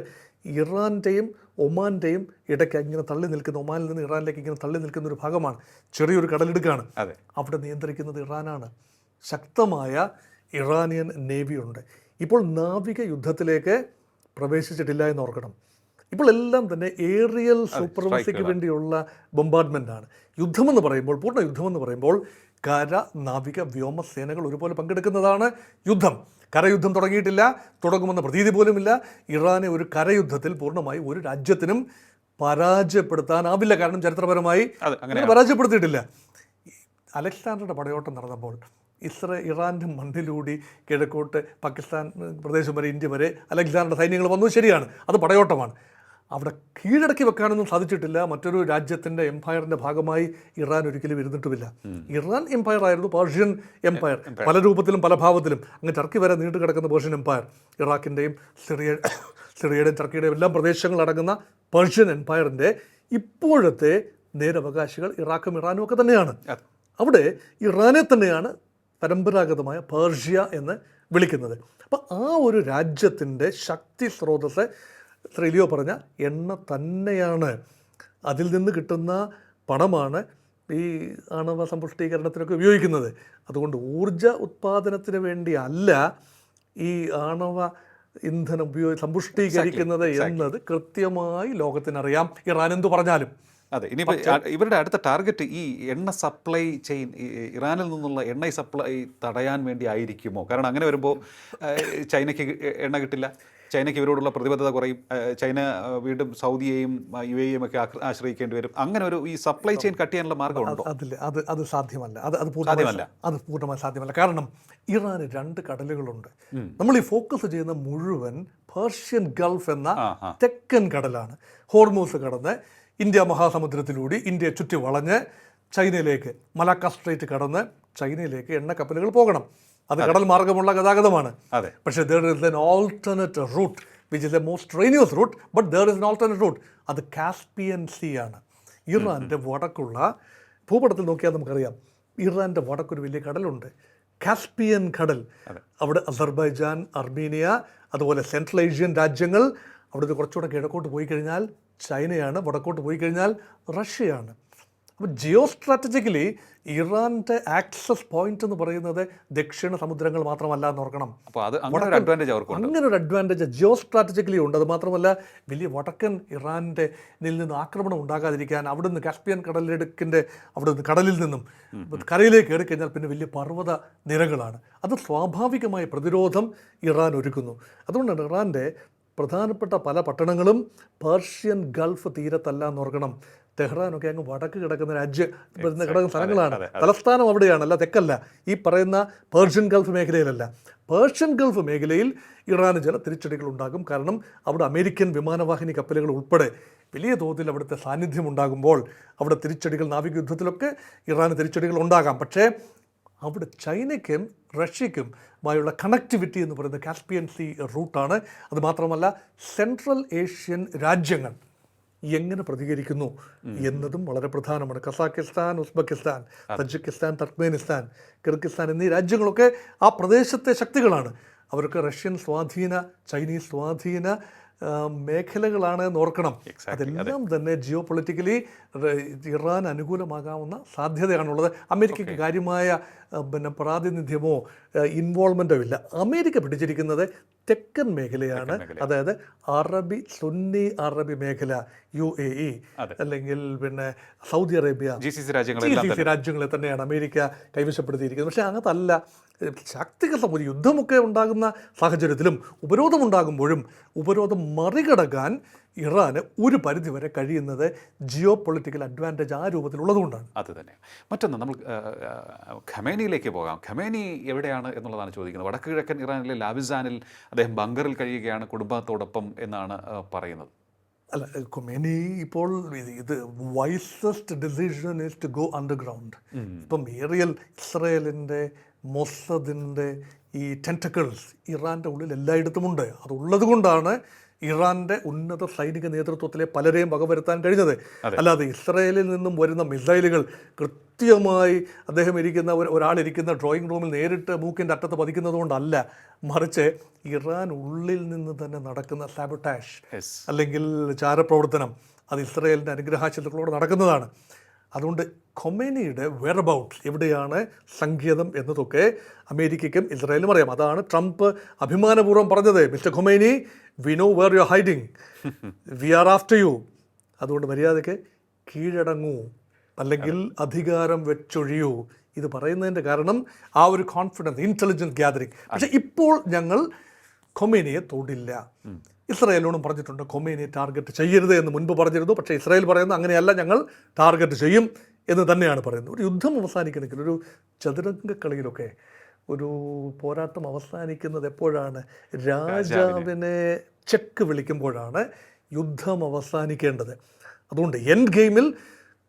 ഇറാൻ്റെയും ഒമാൻ്റെയും ഇടയ്ക്ക് ഇങ്ങനെ തള്ളി നിൽക്കുന്ന, ഒമാനിൽ നിന്ന് ഇറാനിലേക്ക് ഇങ്ങനെ തള്ളി നിൽക്കുന്ന ഒരു ഭാഗമാണ്. ചെറിയൊരു കടലിടുക്കാണ്. അവിടെ നിയന്ത്രിക്കുന്നത് ഇറാനാണ്. ശക്തമായ ഇറാനിയൻ നേവിയുണ്ട്. ഇപ്പോൾ നാവിക യുദ്ധത്തിലേക്ക് പ്രവേശിച്ചിട്ടില്ല എന്ന് ഓർക്കണം. ഇപ്പോൾ എല്ലാം തന്നെ ഏറിയൽ സൂപ്പർവസിക്ക് വേണ്ടിയുള്ള ബൊമ്പാർഡ്മെൻ്റാണ്. യുദ്ധമെന്ന് പറയുമ്പോൾ, പൂർണ്ണ യുദ്ധമെന്ന് പറയുമ്പോൾ കര, നാവിക, വ്യോമസേനകൾ ഒരുപോലെ പങ്കെടുക്കുന്നതാണ് യുദ്ധം. കരയുദ്ധം തുടങ്ങിയിട്ടില്ല, തുടങ്ങുമെന്ന പ്രതീതി പോലുമില്ല. ഇറാനെ ഒരു കരയുദ്ധത്തിൽ പൂർണ്ണമായി ഒരു രാജ്യത്തിനും പരാജയപ്പെടുത്താനാവില്ല. കാരണം ചരിത്രപരമായി പരാജയപ്പെടുത്തിയിട്ടില്ല. അലക്സാണ്ടറുടെ പടയോട്ടം നടന്നപ്പോൾ ഇറാൻ്റെ മണ്ണിലൂടെ കിഴക്കോട്ട് പാകിസ്ഥാൻ പ്രദേശം വരെ, ഇന്ത്യ വരെ അലക്സാണ്ടറുടെ സൈന്യങ്ങൾ വന്നു. ശരിയാണ്, അത് പടയോട്ടമാണ്. അവിടെ കീഴടക്കി വെക്കാനൊന്നും സാധിച്ചിട്ടില്ല. മറ്റൊരു രാജ്യത്തിൻ്റെ എംപയറിൻ്റെ ഭാഗമായി ഇറാൻ ഒരിക്കലും ഇരുന്നിട്ടുമില്ല. ഇറാൻ എംപയർ ആയിരുന്നു, പേർഷ്യൻ എംപയർ, പല രൂപത്തിലും പല ഭാവത്തിലും. അങ്ങ് ടർക്കി വരെ നീണ്ടു കിടക്കുന്ന പേർഷ്യൻ എംപയർ, ഇറാഖിൻ്റെയും സിറിയയുടെയും ടർക്കിയുടെയും എല്ലാം പ്രദേശങ്ങളടങ്ങുന്ന പേർഷ്യൻ എംപയറിൻ്റെ ഇപ്പോഴത്തെ നേരവകാശികൾ ഇറാഖും ഇറാനും ഒക്കെ തന്നെയാണ്. അവിടെ ഇറാനെ തന്നെയാണ് പരമ്പരാഗതമായ പേർഷ്യ എന്ന് വിളിക്കുന്നത്. അപ്പോൾ ആ ഒരു രാജ്യത്തിൻ്റെ ശക്തി സ്രോതസ് ശ്രീലിയോ പറഞ്ഞ എണ്ണ തന്നെയാണ്. അതിൽ നിന്ന് കിട്ടുന്ന പണമാണ് ഈ ആണവ സമ്പുഷ്ടീകരണത്തിനൊക്കെ ഉപയോഗിക്കുന്നത്. അതുകൊണ്ട് ഊർജ ഉത്പാദനത്തിന് വേണ്ടി അല്ല ഈ ആണവ ഇന്ധനം സമ്പുഷ്ടീകരിക്കുന്നത് എന്നത് കൃത്യമായി ലോകത്തിനറിയാം, ഇറാൻ എന്തു പറഞ്ഞാലും. അതെ, ഇനിയിപ്പോൾ ഇവരുടെ അടുത്ത ടാർഗറ്റ് ഈ എണ്ണ സപ്ലൈ ചെയിൻ, ഇറാനിൽ നിന്നുള്ള എണ്ണ സപ്ലൈ തടയാൻ വേണ്ടി ആയിരിക്കുമോ? കാരണം അങ്ങനെ വരുമ്പോൾ ചൈനയ്ക്ക് എണ്ണ കിട്ടില്ല, ചൈനയ്ക്ക് ഇവരോടുള്ള പ്രതിബദ്ധത കുറയും, ചൈന വീണ്ടും സൗദിയെയും യു എയും ഒക്കെ ആശ്രയിക്കേണ്ടി വരും. അങ്ങനെ ഒരു ഈ സപ്ലൈ ചെയിൻ കട്ട് ചെയ്യാനുള്ള മാർഗമുണ്ടോ? അത് സാധ്യമല്ല. അത് പൂർണ്ണമായി സാധ്യമല്ല. കാരണം ഇറാന് 2 കടലുകളുണ്ട്. നമ്മൾ ഈ ഫോക്കസ് ചെയ്യുന്ന മുഴുവൻ പേർഷ്യൻ ഗൾഫ് എന്ന തെക്കൻ കടലാണ്. ഹോർമൂസ് കടന്ന് ഇന്ത്യ മഹാസമുദ്രത്തിലൂടെ ഇന്ത്യയെ ചുറ്റി വളഞ്ഞ് ചൈനയിലേക്ക്, മലാക്ക സ്ട്രേറ്റ് കടന്ന് ചൈനയിലേക്ക് എണ്ണ കപ്പലുകൾ പോകണം. അത് കടൽ മാർഗമുള്ള ഗതാഗതമാണ്. പക്ഷേ there is an alternate route which is a more strenuous route, but there is an alternate route. അത് കാസ്പിയൻ സീ ആണ്. ഇറാൻ്റെ വടക്കുള്ള ഭൂപടത്തിൽ നോക്കിയാൽ നമുക്കറിയാം, ഇറാൻ്റെ വടക്കൊരു വലിയ കടലുണ്ട്, കാസ്പിയൻ കടൽ. അവിടെ അസർബൈജാൻ, അർമീനിയ, അതുപോലെ സെൻട്രൽ ഏഷ്യൻ രാജ്യങ്ങൾ. അവിടുത്തെ കുറച്ചുകൂടെ കിഴക്കോട്ട് പോയി കഴിഞ്ഞാൽ ചൈനയാണ്, വടക്കോട്ട് പോയി കഴിഞ്ഞാൽ റഷ്യയാണ്. അപ്പോൾ ജിയോ സ്ട്രാറ്റജിക്കലി ഇറാൻ്റെ ആക്സസ് പോയിന്റ് എന്ന് പറയുന്നത് ദക്ഷിണ സമുദ്രങ്ങൾ മാത്രമല്ല എന്ന് ഓർക്കണം. അപ്പോൾ അത് അങ്ങനെ ഒരു അഡ്വാൻറ്റേജ് ജിയോ സ്ട്രാറ്റജിക്കലി ഉണ്ട്. അത് മാത്രമല്ല, വലിയ വടക്കൻ ഇറാൻ്റെ നിന്ന് ആക്രമണം ഉണ്ടാകാതിരിക്കാൻ അവിടുന്ന് കാസ്പിയൻ കടലിടുക്കിൻ്റെ അവിടുന്ന് കടലിൽ നിന്നും കരയിലേക്ക് കയറി കഴിഞ്ഞാൽ പിന്നെ വലിയ പർവ്വത നിരകളാണ്. അത് സ്വാഭാവികമായ പ്രതിരോധം ഇറാൻ ഒരുക്കുന്നു. അതുകൊണ്ടാണ് ഇറാൻ്റെ പ്രധാനപ്പെട്ട പല പട്ടണങ്ങളും പേർഷ്യൻ ഗൾഫ് തീരത്തല്ല എന്ന് ഓർക്കണം. ടെഹ്റാനൊക്കെ അങ്ങ് വടക്ക് കിടക്കുന്ന കിടക്കുന്ന സ്ഥലങ്ങളാണ്. തലസ്ഥാനം അവിടെയാണ്, അല്ല തെക്കല്ല. ഈ പറയുന്ന പേർഷ്യൻ ഗൾഫ് മേഖലയിലല്ല. പേർഷ്യൻ ഗൾഫ് മേഖലയിൽ ഇറാന് ചില തിരിച്ചടികൾ ഉണ്ടാകും. കാരണം അവിടെ അമേരിക്കൻ വിമാനവാഹിനി കപ്പലുകൾ ഉൾപ്പെടെ വലിയ തോതിൽ അവിടുത്തെ സാന്നിധ്യം ഉണ്ടാകുമ്പോൾ അവിടെ തിരിച്ചടികൾ, നാവിക യുദ്ധത്തിലൊക്കെ ഇറാന് തിരിച്ചടികൾ ഉണ്ടാകാം. പക്ഷേ അവിടെ ചൈനയ്ക്കും റഷ്യയ്ക്കും മായുള്ള കണക്ടിവിറ്റി എന്ന് പറയുന്നത് കാസ്പിയൻ സീ റൂട്ടാണ്. അതുമാത്രമല്ല, സെൻട്രൽ ഏഷ്യൻ രാജ്യങ്ങൾ എങ്ങനെ പ്രതികരിക്കുന്നു എന്നതും വളരെ പ്രധാനമാണ്. കസാക്കിസ്ഥാൻ, ഉസ്ബെക്കിസ്ഥാൻ, തജിക്കിസ്ഥാൻ, തർക്ക്മേനിസ്ഥാൻ, കിർഗിസ്ഥാൻ എന്നീ രാജ്യങ്ങളൊക്കെ ആ പ്രദേശത്തെ ശക്തികളാണ്. അവർക്ക് റഷ്യൻ സ്വാധീന, ചൈനീസ് സ്വാധീന മേഖലകളാണ് എന്ന് ഓർക്കണം. അതെല്ലാം തന്നെ ജിയോ പൊളിറ്റിക്കലി ഇറാൻ അനുകൂലമാകാവുന്ന സാധ്യതയാണുള്ളത്. അമേരിക്കയ്ക്ക് കാര്യമായ പ്രാതിനിധ്യമോ ഇൻവോൾവ്മെൻറ്റോ ഇല്ല. അമേരിക്ക പിടിച്ചിരിക്കുന്നത് തെക്കൻ മേഖലയാണ്. അതായത് അറബി, സുന്നി അറബി മേഖല, UAE അല്ലെങ്കിൽ പിന്നെ സൗദി അറേബ്യ, GCC രാജ്യങ്ങളെ തന്നെയാണ് അമേരിക്ക കൈവശപ്പെടുത്തിയിരിക്കുന്നത്. പക്ഷേ അങ്ങനത്തല്ല. ശക്തികളുടെ ഒരു യുദ്ധമൊക്കെ ഉണ്ടാകുന്ന സാഹചര്യത്തിലും ഉപരോധമുണ്ടാകുമ്പോഴും ഉപരോധം മറികടക്കാൻ ഇറാന് ഒരു പരിധിവരെ കഴിയുന്നത് ജിയോ പൊളിറ്റിക്കൽ അഡ്വാൻറ്റേജ് ആ രൂപത്തിലുള്ളതുകൊണ്ടാണ്. അത് തന്നെ. മറ്റൊന്ന്, നമ്മൾ ഖമേനിയിലേക്ക് പോകാം. ഖമേനി എവിടെയാണ് എന്നുള്ളതാണ് ചോദിക്കുന്നത്. വടക്ക് കിഴക്കൻ ഇറാനിലെ ലാവിസാനിൽ അദ്ദേഹം ബങ്കറിൽ കഴിയുകയാണ് കുടുംബത്തോടൊപ്പം എന്നാണ് പറയുന്നത്. അല്ല, ഖൊമേനി ഇപ്പോൾ ഇത് wisest decision is to go underground. ഇപ്പം ഏറിയൽ ഇസ്രയേലിൻ്റെ, മൊസദിൻ്റെ ഈ ടെൻറ്റക്കിൾസ് ഇറാൻ്റെ ഉള്ളിൽ എല്ലായിടത്തുമുണ്ട്. അതുള്ളത് കൊണ്ടാണ് ഇറാൻ്റെ ഉന്നത സൈനിക നേതൃത്വത്തിലെ പലരെയും വകവരുത്താൻ കഴിഞ്ഞത്. അല്ലാതെ ഇസ്രയേലിൽ നിന്നും വരുന്ന മിസൈലുകൾ കൃത്യമായി അദ്ദേഹം ഇരിക്കുന്ന ഒരാളിരിക്കുന്ന ഡ്രോയിങ് റൂമിൽ നേരിട്ട് മൂക്കിൻ്റെ അറ്റത്ത് പതിക്കുന്നത് കൊണ്ടല്ല, മറിച്ച് ഇറാൻ ഉള്ളിൽ നിന്ന് തന്നെ നടക്കുന്ന സാബോട്ടാഷ് അല്ലെങ്കിൽ ചാരപ്രവർത്തനം, അത് ഇസ്രയേലിൻ്റെ അനുഗ്രഹാശിലകളോട് നടക്കുന്നതാണ്. അതുകൊണ്ട് ഖൊമേനിയുടെ വെയർബൌട്ട്സ് എവിടെയാണ്, സങ്കേതം എന്നതൊക്കെ അമേരിക്കയ്ക്കും ഇസ്രായേലിനും അറിയാം. അതാണ് ട്രംപ് അഭിമാനപൂർവ്വം പറഞ്ഞത്, mister Khomeini, we know where you are hiding, we are after you. അതുകൊണ്ട് മര്യാദയ്ക്ക് കീഴടങ്ങൂ, അല്ലെങ്കിൽ അധികാരം വെച്ചൊഴിയൂ. ഇത് പറയുന്നതിൻ്റെ കാരണം ആ ഒരു കോൺഫിഡൻസ്, ഇൻ്റലിജൻസ് ഗ്യാതറിങ്. പക്ഷേ ഇപ്പോൾ ഞങ്ങൾ ഖൊമേനിയെ തൊടില്ല. ഇസ്രായേലിനോടും പറഞ്ഞിട്ടുണ്ട് ഖൊമേനിയെ ടാർഗറ്റ് ചെയ്യരുത് എന്ന് മുൻപ് പറഞ്ഞിരുന്നു. പക്ഷേ ഇസ്രായേൽ പറയുന്നത് അങ്ങനെയല്ല, ഞങ്ങൾ ടാർഗറ്റ് ചെയ്യും എന്ന് തന്നെയാണ് പറയുന്നത്. ഒരു യുദ്ധം അവസാനിക്കണമെങ്കിൽ, ഒരു ചതുരംഗക്കളിയിലൊക്കെ ഒരു പോരാട്ടം അവസാനിക്കുന്നത് എപ്പോഴാണ്? രാജാവിനെ ചെക്ക് വിളിക്കുമ്പോഴാണ് യുദ്ധം അവസാനിക്കേണ്ടത്. അതുകൊണ്ട് എൻഡ് ഗെയിമിൽ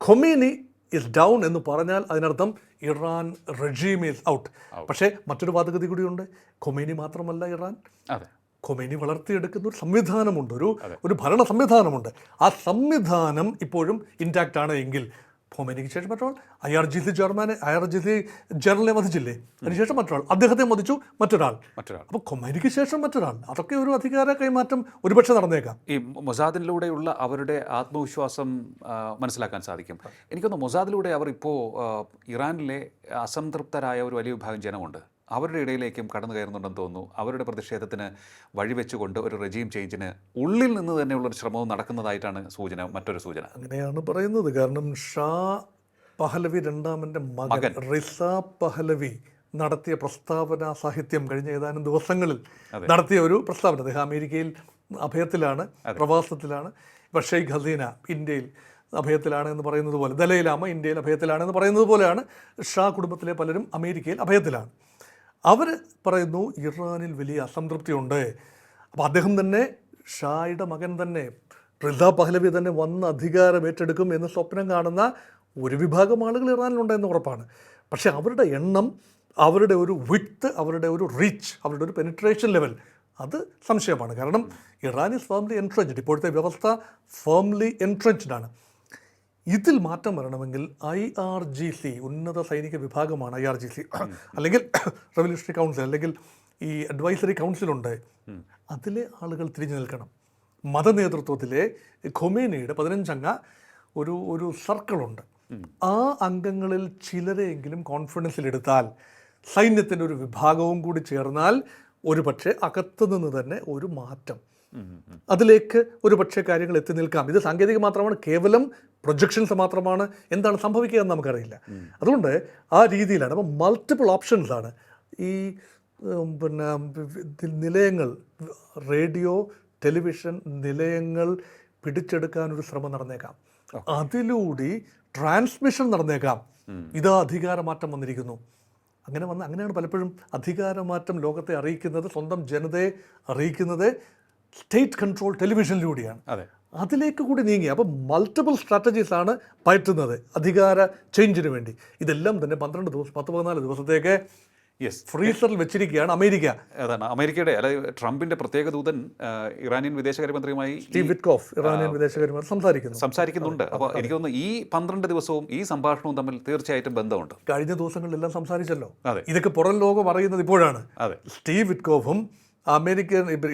ഖൊമേനി ഇസ് ഡൗൺ എന്ന് പറഞ്ഞാൽ അതിനർത്ഥം ഇറാൻ റെജീം ഈസ് ഔട്ട്. പക്ഷേ മറ്റൊരു വാദഗതി കൂടിയുണ്ട്. ഖൊമേനി മാത്രമല്ല ഇറാൻ, ഖൊമേനി വളർത്തിയെടുക്കുന്ന ഒരു സംവിധാനമുണ്ട്, ഒരു ഭരണ സംവിധാനമുണ്ട്. ആ സംവിധാനം ഇപ്പോഴും ഇൻടാക്റ്റ് ആണ് എങ്കിൽ ഖൊമേനിക്ക് ശേഷം മറ്റൊരാൾ IRGC ജനറലിനെ വധിച്ചില്ലേ, അതിനുശേഷം മറ്റൊരാൾ, അദ്ദേഹത്തെ വധിച്ചു മറ്റൊരാൾ. അപ്പോൾ ഖൊമേനിക്ക് ശേഷം മറ്റൊരാൾ, അതൊക്കെ ഒരു അധികാര കൈമാറ്റം ഒരുപക്ഷെ നടന്നേക്കാം. ഈ മൊസാദിലൂടെയുള്ള അവരുടെ ആത്മവിശ്വാസം മനസ്സിലാക്കാൻ സാധിക്കും. എനിക്കൊന്ന് മൊസാദിലൂടെ അവർ ഇപ്പോൾ ഇറാനിലെ അസംതൃപ്തരായ ഒരു വലിയ വിഭാഗം ജനമുണ്ട്, അവരുടെ ഇടയിലേക്കും കടന്നു കയറുന്നുണ്ടെന്ന് തോന്നുന്നു. അവരുടെ പ്രതിഷേധത്തിന് വഴിവെച്ചുകൊണ്ട് ഒരു റെജീം ചേഞ്ചിന് ഉള്ളിൽ നിന്ന് തന്നെയുള്ളൊരു ശ്രമവും നടക്കുന്നതായിട്ടാണ് മറ്റൊരു സൂചന. അങ്ങനെയാണ് പറയുന്നത്. കാരണം ഷാ പഹലവി രണ്ടാമൻ്റെ മകൻ റിസ പഹലവി നടത്തിയ പ്രസ്താവന സാഹിത്യം കഴിഞ്ഞ ഏതാനും ദിവസങ്ങളിൽ നടത്തിയ ഒരു പ്രസ്താവന. അദ്ദേഹം അമേരിക്കയിൽ അഭയത്തിലാണ്, പ്രവാസത്തിലാണ്. ഇപ്പോൾ ഷെയ്ഖ് ഹസീന ഇന്ത്യയിൽ അഭയത്തിലാണ് എന്ന് പറയുന്നത് പോലെ, ദലൈലാമ ഇന്ത്യയിൽ അഭയത്തിലാണ് എന്ന് പറയുന്നത് പോലെയാണ് ഷാ കുടുംബത്തിലെ പലരും അമേരിക്കയിൽ അഭയത്തിലാണ്. അവർ പറയുന്നു ഇറാനിൽ വലിയ അസംതൃപ്തിയുണ്ട്. അപ്പോൾ അദ്ദേഹം തന്നെ, ഷായുടെ മകൻ തന്നെ, റിസ പഹലവി തന്നെ വന്ന് അധികാരം ഏറ്റെടുക്കും എന്ന് സ്വപ്നം കാണുന്ന ഒരു വിഭാഗം ആളുകൾ ഇറാനിലുണ്ടെന്ന് ഉറപ്പാണ്. പക്ഷേ അവരുടെ എണ്ണം, അവരുടെ ഒരു വിഡ്ത്ത്, അവരുടെ ഒരു റീച്ച്, അവരുടെ ഒരു പെനിട്രേഷൻ ലെവൽ, അത് സംശയമാണ്. കാരണം ഇറാൻ ഈസ് ഫേംലി എൻട്രഞ്ച്ഡ്. ഇപ്പോഴത്തെ വ്യവസ്ഥ ഫേംലി എൻട്രഞ്ച്ഡ് ആണ്. ഇതിൽ മാറ്റം വരണമെങ്കിൽ IRGC, ഉന്നത സൈനിക വിഭാഗമാണ് IRGC, അല്ലെങ്കിൽ റവല്യൂഷണറി കൗൺസിൽ, അല്ലെങ്കിൽ ഈ അഡ്വൈസറി കൗൺസിലുണ്ട്, അതിലെ ആളുകൾ തിരിഞ്ഞു നിൽക്കണം. മതനേതൃത്വത്തിലെ ഖൊമേനിയുടെ 15 അംഗ ഒരു സർക്കിളുണ്ട്. ആ അംഗങ്ങളിൽ ചിലരെയെങ്കിലും കോൺഫിഡൻസിലെടുത്താൽ, സൈന്യത്തിൻ്റെ ഒരു വിഭാഗവും കൂടി ചേർന്നാൽ, ഒരു പക്ഷേ അകത്തുനിന്ന് തന്നെ ഒരു മാറ്റം, അതിലേക്ക് ഒരു പക്ഷേ കാര്യങ്ങൾ എത്തി നിൽക്കാം. ഇത് സാങ്കേതിക മാത്രമാണ്, കേവലം പ്രൊജക്ഷൻസ് മാത്രമാണ്. എന്താണ് സംഭവിക്കുക എന്ന് നമുക്കറിയില്ല. അതുകൊണ്ട് ആ രീതിയിലാണ്. അപ്പോൾ മൾട്ടിപ്പിൾ ഓപ്ഷൻസ് ആണ്. ഈ നിലയങ്ങൾ, റേഡിയോ ടെലിവിഷൻ നിലയങ്ങൾ പിടിച്ചെടുക്കാനൊരു ശ്രമം നടന്നേക്കാം. അതിലൂടെ ട്രാൻസ്മിഷൻ നടന്നേക്കാം. ഇതാ അധികാരമാറ്റം വന്നിരിക്കുന്നു. അങ്ങനെയാണ് പലപ്പോഴും അധികാരമാറ്റം ലോകത്തെ അറിയിക്കുന്നത്, സ്വന്തം ജനതയെ അറിയിക്കുന്നത് സ്റ്റേറ്റ് കൺട്രോൾ ടെലിവിഷനിലൂടെയാണ്. അതിലേക്ക് കൂടി നീങ്ങി. അപ്പോൾ മൾട്ടിപ്പിൾ സ്ട്രാറ്റജീസാണ് പയറ്റുന്നത് അധികാര ചേഞ്ചിന് വേണ്ടി. ഇതെല്ലാം തന്നെ 12 ദിവസം, 14 ദിവസത്തേക്ക് ഫ്രീസറിൽ വെച്ചിരിക്കുകയാണ് അമേരിക്ക. അതാണ് അമേരിക്കയുടെ, അതായത് ട്രംപിന്റെ പ്രത്യേക ദൂതൻ ഇറാനിയൻ വിദേശകാര്യമന്ത്രിയുമായി സ്റ്റീവ് വിറ്റ്കോഫ് ഇറാനിയൻ വിദേശകാര്യമന്ത്രി സംസാരിക്കുന്നുണ്ട്. അപ്പോൾ എനിക്ക് തോന്നുന്നു ഈ 12 ദിവസവും ഈ സംഭാഷണവും തമ്മിൽ തീർച്ചയായിട്ടും ബന്ധമുണ്ട്. കഴിഞ്ഞ ദിവസങ്ങളിലെല്ലാം സംസാരിച്ചല്ലോ. ഇതൊക്കെ പുറം ലോകം അറിയുന്നത് ഇപ്പോഴാണ്. സ്റ്റീവ് വിറ്റ്കോഫും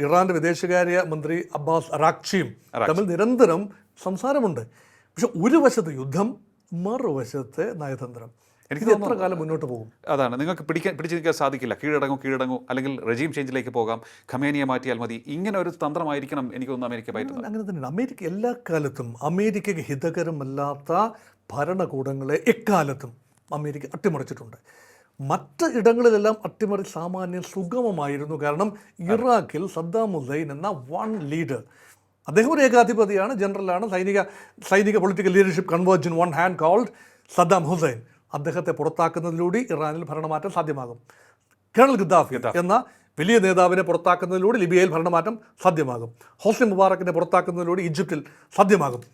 ഇറാന്റെ വിദേശകാര്യ മന്ത്രി അബ്ബാസ് അറാക്ചിയും തമ്മിൽ നിരന്തരം സംസാരമുണ്ട്. പക്ഷെ ഒരു വശത്ത് യുദ്ധം, മറുവശത്ത് നയതന്ത്രം. എനിക്ക് എത്ര കാലം മുന്നോട്ട് പോകും? അതാണ്, നിങ്ങൾക്ക് പിടിച്ചു നിൽക്കാൻ സാധിക്കില്ല. കീഴടങ്ങൂ, അല്ലെങ്കിൽ റെജീം ചേഞ്ചിലേക്ക് പോകാം, ഖമേനിയെ മാറ്റിയാൽ മതി. ഇങ്ങനെ ഒരു തന്ത്രമായിരിക്കണം എനിക്ക് തോന്നുന്നു അമേരിക്ക പറ്റുന്നത്. അങ്ങനെ തന്നെയാണ്. അമേരിക്ക എല്ലാ കാലത്തും അമേരിക്കയ്ക്ക് ഹിതകരമല്ലാത്ത ഭരണകൂടങ്ങളെ എക്കാലത്തും അമേരിക്ക അട്ടിമറിച്ചിട്ടുണ്ട്. മറ്റ് ഇടങ്ങളിലെല്ലാം അട്ടിമറി സാമാന്യം സുഗമമായിരുന്നു. കാരണം ഇറാഖിൽ സദ്ദാം ഹുസൈൻ എന്ന വൺ ലീഡർ, അദ്ദേഹം ഒരു ഏകാധിപതിയാണ്, ജനറലാണ്, സൈനിക political leadership convergence one hand called Saddam Hussein. അദ്ദേഹത്തെ പുറത്താക്കുന്നതിലൂടെ ഇറാനിൽ ഭരണമാറ്റം സാധ്യമാകും. കേണൽ ഗദ്ദാഫി എന്ന വലിയ നേതാവിനെ പുറത്താക്കുന്നതിലൂടെ ലിബിയയിൽ ഭരണമാറ്റം സാധ്യമാകും. ഹോസ്നി മുബാറക്കിനെ പുറത്താക്കുന്നതിലൂടെ ഈജിപ്തിൽ സാധ്യമാകും.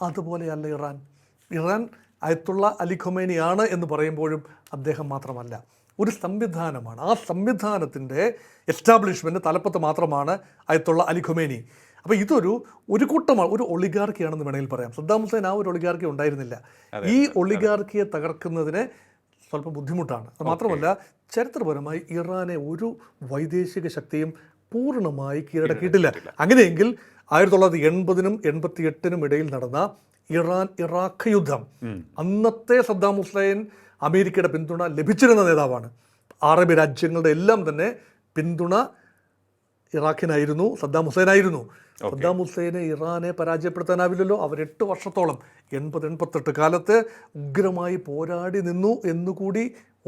അതുപോലെയല്ല ഇറാൻ അയത്തുള്ള അലി ഖൊമേനിയാണ് എന്ന് പറയുമ്പോഴും അദ്ദേഹം മാത്രമല്ല, ഒരു സംവിധാനമാണ്. ആ സംവിധാനത്തിൻ്റെ എസ്റ്റാബ്ലിഷ്മെൻറ്റ് തലപ്പത്ത് മാത്രമാണ് അയത്തുള്ള അലി ഖൊമേനി. അപ്പോൾ ഒരു കൂട്ടമാണ്, ഒരു ഒളിഗാർക്കിയാണെന്ന് വേണമെങ്കിൽ പറയാം. സദ്ദാം ഹുസൈൻ ആ ഒരു ഒളിഗാർക്കി ഉണ്ടായിരുന്നില്ല. ഈ ഒളിഗാർക്കിയെ തകർക്കുന്നതിന് സ്വല്പം ബുദ്ധിമുട്ടാണ്. അത് മാത്രമല്ല, ചരിത്രപരമായി ഇറാനെ ഒരു വൈദേശിക ശക്തിയും പൂർണ്ണമായി കീഴടക്കിയിട്ടില്ല. അങ്ങനെയെങ്കിൽ 1980-നും 88-നും ഇടയിൽ നടന്ന ഇറാഖ് യുദ്ധം, അന്നത്തെ സദ്ദാം ഹുസൈൻ അമേരിക്കയുടെ പിന്തുണ ലഭിച്ചിരുന്ന നേതാവാണ്. അറബ് രാജ്യങ്ങളുടെ എല്ലാം തന്നെ പിന്തുണ ഇറാഖിനായിരുന്നു, സദ്ദാം ഹുസൈനായിരുന്നു. സദ്ദാം ഹുസൈനെ ഇറാനെ പരാജയപ്പെടുത്താനാവില്ലല്ലോ. അവർ 8 വർഷത്തോളം 80-88 കാലത്ത് ഉഗ്രമായി പോരാടി നിന്നു എന്നുകൂടി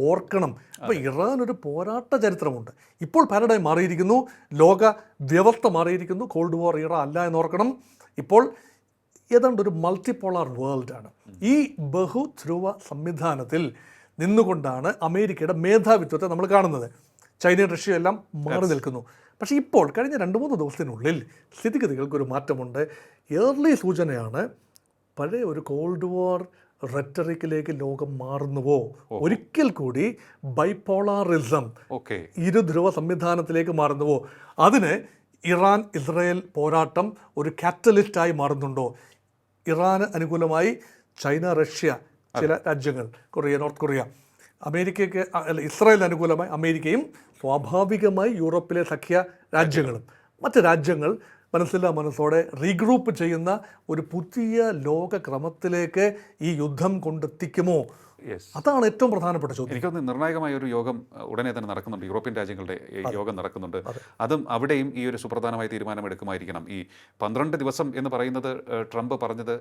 ഓർക്കണം. അപ്പോൾ ഇറാൻ ഒരു പോരാട്ട ചരിത്രമുണ്ട്. ഇപ്പോൾ പാരഡൈം മാറിയിരിക്കുന്നു, ലോക വ്യവസ്ഥ മാറിയിരിക്കുന്നു. കോൾഡ് വാർ ഇറ അല്ല എന്നോർക്കണം. ഇപ്പോൾ ഏതാണ്ട് ഒരു മൾട്ടിപോളാർ വേൾഡാണ്. ഈ ബഹുധ്രുവ സംവിധാനത്തിൽ നിന്നുകൊണ്ടാണ് അമേരിക്കയുടെ മേധാവിത്വത്തെ നമ്മൾ കാണുന്നത്. ചൈനയും റഷ്യയും എല്ലാം മാറി നിൽക്കുന്നു. പക്ഷേ ഇപ്പോൾ കഴിഞ്ഞ 2-3 ദിവസത്തിനുള്ളിൽ സ്ഥിതിഗതികൾക്കൊരു മാറ്റമുണ്ട്. ഏർലി സൂചനയാണ് പഴയ ഒരു കോൾഡ് വാർ റെറ്ററിക്കിലേക്ക് ലോകം മാറുന്നുവോ, ഒരിക്കൽ കൂടി ബൈപോളാറിസം, ഇരുധ്രുവ സംവിധാനത്തിലേക്ക് മാറുന്നുവോ, അതിന് ഇറാൻ ഇസ്രായേൽ പോരാട്ടം ഒരു കാറ്റലിസ്റ്റായി മാറുന്നുണ്ടോ, ഇറാന് അനുകൂലമായി ചൈന, റഷ്യ, ചില രാജ്യങ്ങൾ, കൊറിയ, നോർത്ത് കൊറിയ, അമേരിക്കയ്ക്ക് അല്ല ഇസ്രായേലിന് അനുകൂലമായി അമേരിക്കയും സ്വാഭാവികമായി യൂറോപ്പിലെ സഖ്യ രാജ്യങ്ങളും മറ്റ് രാജ്യങ്ങൾ മനസ്സില്ലാ മനസ്സോടെ റീഗ്രൂപ്പ് ചെയ്യുന്ന ഒരു പുതിയ ലോകക്രമത്തിലേക്ക് ഈ യുദ്ധം കൊണ്ടെത്തിക്കുമോ? അതാണ് ഏറ്റവും പ്രധാനപ്പെട്ട ചോദ്യം. എനിക്കൊന്ന് നിർണായകമായ ഒരു യോഗം ഉടനെ തന്നെ നടക്കുന്നുണ്ട്. യൂറോപ്യൻ രാജ്യങ്ങളുടെ യോഗം നടക്കുന്നുണ്ട്. അതും അവിടെയും ഈ ഒരു സുപ്രധാനമായ തീരുമാനമെടുക്കുമായിരിക്കണം. ഈ 12 ദിവസം എന്ന് പറയുന്നത് ട്രംപ് പറഞ്ഞത്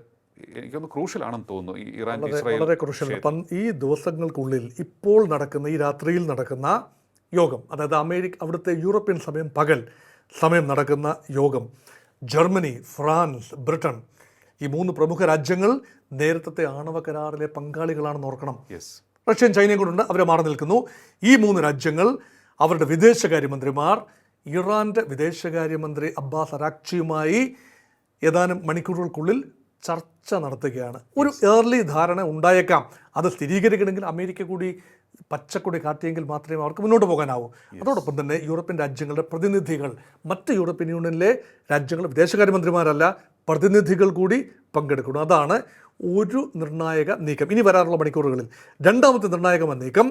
എനിക്കൊന്ന് ക്രൂഷ്യലാണെന്ന് തോന്നുന്നു. ഈ ഇറാൻ ഇസ്രായേൽ വളരെ ക്രൂഷ്യലാണ്. ഈ ദിവസങ്ങൾക്കുള്ളിൽ ഇപ്പോൾ നടക്കുന്ന, ഈ രാത്രിയിൽ നടക്കുന്ന യോഗം, അതായത് അവിടുത്തെ യൂറോപ്യൻ സമയം പകൽ സമയം നടക്കുന്ന യോഗം, ജർമ്മനി, ഫ്രാൻസ്, ബ്രിട്ടൻ, ഈ 3 പ്രമുഖ രാജ്യങ്ങൾ നേരത്തെ ആണവ കരാറിലെ പങ്കാളികളാണെന്ന് ഓർക്കണം. റഷ്യയും ചൈനയും കൊണ്ടുണ്ട്, അവരെ മാറി നിൽക്കുന്നു. ഈ 3 രാജ്യങ്ങൾ അവരുടെ വിദേശകാര്യമന്ത്രിമാർ ഇറാൻ്റെ വിദേശകാര്യമന്ത്രി അബ്ബാസ് അരാക്ചിയുമായി ഏതാനും മണിക്കൂറുകൾക്കുള്ളിൽ ചർച്ച നടത്തുകയാണ്. ഒരു ഏർലി ധാരണ ഉണ്ടായേക്കാം. അത് സ്ഥിരീകരിക്കണമെങ്കിൽ അമേരിക്ക കൂടി പച്ചക്കൊടി കാട്ടിയെങ്കിൽ മാത്രമേ അവർക്ക് മുന്നോട്ട് പോകാനാവൂ. അതോടൊപ്പം തന്നെ യൂറോപ്യൻ രാജ്യങ്ങളുടെ പ്രതിനിധികൾ, മറ്റ് യൂറോപ്യൻ യൂണിയനിലെ രാജ്യങ്ങളുടെ വിദേശകാര്യമന്ത്രിമാരല്ല, പ്രതിനിധികൾ കൂടി പങ്കെടുക്കുന്നു. അതാണ് ഒരു നിർണായക നീക്കം ഇനി വരാറുള്ള മണിക്കൂറുകളിൽ. രണ്ടാമത്തെ നിർണായക നീക്കം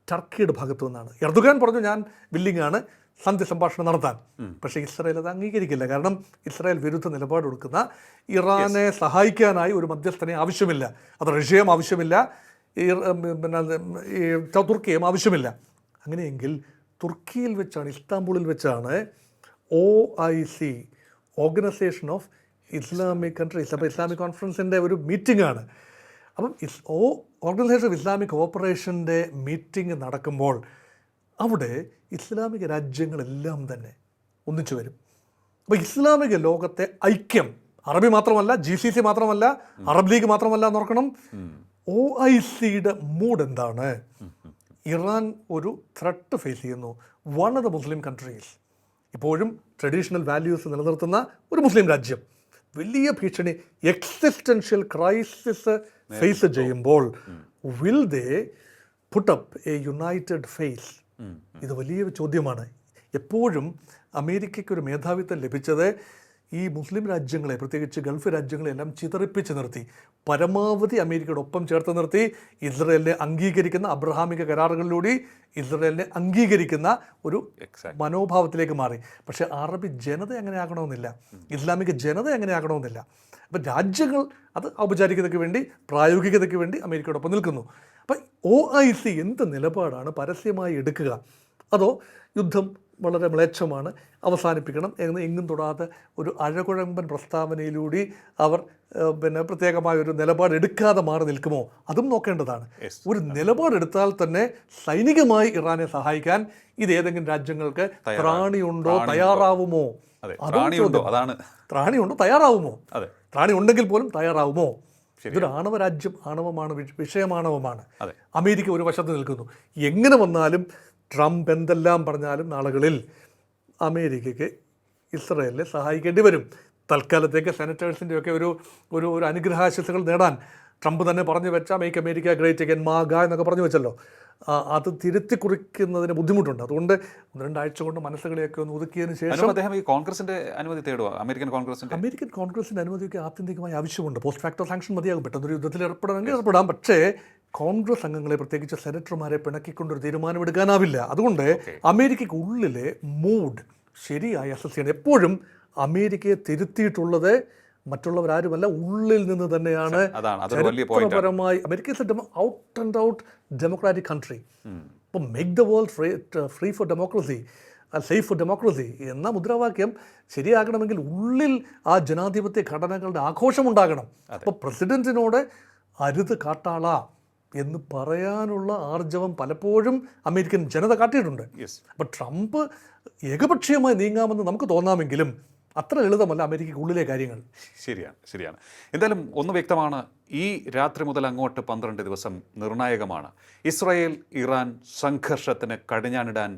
ടർക്കിയുടെ ഭാഗത്തു നിന്നാണ്. എർദുഗാൻ പറഞ്ഞു ഞാൻ വില്ലിങ്ങാണ് സന്ധി സംഭാഷണം നടത്താൻ. പക്ഷേ ഇസ്രായേൽ അത് അംഗീകരിക്കില്ല. കാരണം ഇസ്രായേൽ വിരുദ്ധ നിലപാടെടുക്കുന്ന ഇറാനെ സഹായിക്കാനായി ഒരു മധ്യസ്ഥനെ ആവശ്യമില്ല. അത് റഷ്യയും ആവശ്യമില്ല, ഈ തുർക്കിയും ആവശ്യമില്ല. അങ്ങനെയെങ്കിൽ തുർക്കിയിൽ വെച്ചാണ്, ഇസ്താംബൂളിൽ വെച്ചാണ് OIC, organisation of Islamic countries, അപ്പോൾ ഇസ്ലാമിക് കോൺഫറൻസിൻ്റെ ഒരു മീറ്റിംഗ് ആണ്. അപ്പം ഓർഗനൈസേഷൻ ഓഫ് ഇസ്ലാമിക് കോഓപ്പറേഷൻ്റെ മീറ്റിംഗ് നടക്കുമ്പോൾ അവിടെ ഇസ്ലാമിക രാജ്യങ്ങളെല്ലാം തന്നെ ഒന്നിച്ചു വരും. അപ്പോൾ ഇസ്ലാമിക ലോകത്തെ ഐക്യം, അറബി മാത്രമല്ല, GCC മാത്രമല്ല, അറബ് ലീഗ് മാത്രമല്ല എന്നോർക്കണം. OICയുടെ മൂഡ് എന്താണ്? ഇറാൻ ഒരു ത്രെട്ട് ഫേസ് ചെയ്യുന്നു. One of the Muslim countries, ഇപ്പോഴും ട്രഡീഷണൽ വാല്യൂസ് നിലനിർത്തുന്ന ഒരു മുസ്ലിം രാജ്യം വലിയ ഭീഷണി, എക്സിസ്റ്റൻഷ്യൽ ക്രൈസിസ് ഫേസ് ചെയ്യുമ്പോൾ will they put up a united face? ഇത് വലിയ ചോദ്യമാണ്. എപ്പോഴും അമേരിക്കയ്ക്ക് ഒരു മേധാവിത്വം ലഭിച്ചത് ഈ മുസ്ലിം രാജ്യങ്ങളെ, പ്രത്യേകിച്ച് ഗൾഫ് രാജ്യങ്ങളെല്ലാം ചിതറിപ്പിച്ച് നിർത്തി, പരമാവധി അമേരിക്കയുടെ ഒപ്പം ചേർത്ത് നിർത്തി, ഇസ്രയേലിനെ അംഗീകരിക്കുന്ന അബ്രഹാമിക കരാറുകളിലൂടെ ഇസ്രയേലിനെ അംഗീകരിക്കുന്ന ഒരു മനോഭാവത്തിലേക്ക് മാറി. പക്ഷേ അറബി ജനത അങ്ങനെ ആകണമെന്നില്ല, ഇസ്ലാമിക ജനത അങ്ങനെ ആകണമെന്നില്ല. അപ്പം രാജ്യങ്ങൾ അത് ഔപചാരികതയ്ക്ക് വേണ്ടി, പ്രായോഗികതയ്ക്ക് വേണ്ടി അമേരിക്കയോടൊപ്പം നിൽക്കുന്നു. അപ്പം OIC എന്ത് നിലപാടാണ് പരസ്യമായി എടുക്കുക? അതോ യുദ്ധം വളരെ മ്ലേച്ഛമാണ്, അവസാനിപ്പിക്കണം എന്ന് എങ്ങും തൊടാതെ ഒരു അഴകുഴമ്പൻ പ്രസ്താവനയിലൂടെ അവർ പ്രത്യേകമായൊരു നിലപാട് എടുക്കാതെ മാറി നിൽക്കുമോ? അതും നോക്കേണ്ടതാണ്. ഒരു നിലപാടെടുത്താൽ തന്നെ സൈനികമായി ഇറാനെ സഹായിക്കാൻ ഇത് ഏതെങ്കിലും രാജ്യങ്ങൾക്ക് ത്രാണിയുണ്ടോ, തയ്യാറാവുമോ? ത്രാണിയുണ്ടോ, തയ്യാറാവുമോ? ത്രാണി ഉണ്ടെങ്കിൽ പോലും തയ്യാറാവുമോ? ഇതൊരു ആണവ രാജ്യം, ആണവമാണ്, വിഷയമാണവമാണ്. അമേരിക്ക ഒരു വശത്ത് നിൽക്കുന്നു. എങ്ങനെ വന്നാലും ട്രംപ് എന്തെല്ലാം പറഞ്ഞാലും നാളുകളിൽ അമേരിക്കയ്ക്ക് ഇസ്രായേലിനെ സഹായിക്കേണ്ടി വരും. തൽക്കാലത്തേക്ക് സെനറ്റേഴ്സിൻ്റെയൊക്കെ ഒരു അനുഗ്രഹാശംസകൾ നേടാൻ ട്രംപ് തന്നെ പറഞ്ഞു വെച്ച മേക്ക് അമേരിക്ക ഗ്രേറ്റ് അഗൈൻ, മാഗ എന്നൊക്കെ പറഞ്ഞു വെച്ചല്ലോ. അത് തിരുത്തി കുറിക്കുന്നതിന് ബുദ്ധിമുട്ടുണ്ട്. അതുകൊണ്ട് 1-2 ആഴ്ച കൊണ്ട് മനസ്സുകളെയൊക്കെ ഒന്ന് ഒതുക്കിയതിന് ശേഷം അദ്ദേഹം ഈ കോൺഗ്രസിൻ്റെ അനുമതി തേടുക. അമേരിക്കൻ കോൺഗ്രസിൻ്റെ അനുമതിയൊക്കെ ആത്യന്തികമായി ആവശ്യമുണ്ട്. പോസ്റ്റ് ഫാക്ടോ സാങ്ഷൻ മതിയാകും. പെട്ടെന്നൊരു യുദ്ധത്തിൽ ഏർപ്പെടണമെങ്കിൽ ഏർപ്പെടാം. പക്ഷേ കോൺഗ്രസ് അംഗങ്ങളെ, പ്രത്യേകിച്ച് സെനറ്റർമാരെ പിണക്കിക്കൊണ്ടൊരു തീരുമാനമെടുക്കാനാവില്ല. അതുകൊണ്ട് അമേരിക്കയ്ക്ക് ഉള്ളിലെ മൂഡ് ശരിയായി അസസ് ചെയ്യണം. എപ്പോഴും അമേരിക്കയെ തിരുത്തിയിട്ടുള്ളത് മറ്റുള്ളവരാരുമല്ല, ഉള്ളിൽ നിന്ന് തന്നെയാണ്. ചരിത്രപരമായി America is out and out democratic country. അപ്പോൾ make the world free for democracy, safe for democracy എന്ന മുദ്രാവാക്യം ശരിയാകണമെങ്കിൽ ഉള്ളിൽ ആ ജനാധിപത്യ ഘടനകളുടെ ആഘോഷമുണ്ടാകണം. അപ്പോൾ പ്രസിഡന്റിനോട് അരുത് കാട്ടാള എന്ന് പറയാനുള്ള ആർജവം പലപ്പോഴും അമേരിക്കൻ ജനത കാട്ടിയിട്ടുണ്ട്. അപ്പോൾ ട്രംപ് ഏകപക്ഷീയമായി നീങ്ങാമെന്ന് നമുക്ക് തോന്നാമെങ്കിലും അത്ര ലളിതമല്ല അമേരിക്കയ്ക്ക് ഉള്ളിലെ കാര്യങ്ങൾ. ശരിയാണ്. എന്തായാലും ഒന്ന് വ്യക്തമാണ്, ഈ രാത്രി മുതൽ അങ്ങോട്ട് 12 ദിവസം നിർണായകമാണ്. ഇസ്രായേൽ ഇറാൻ സംഘർഷത്തിന് കടിഞ്ഞാണിടാൻ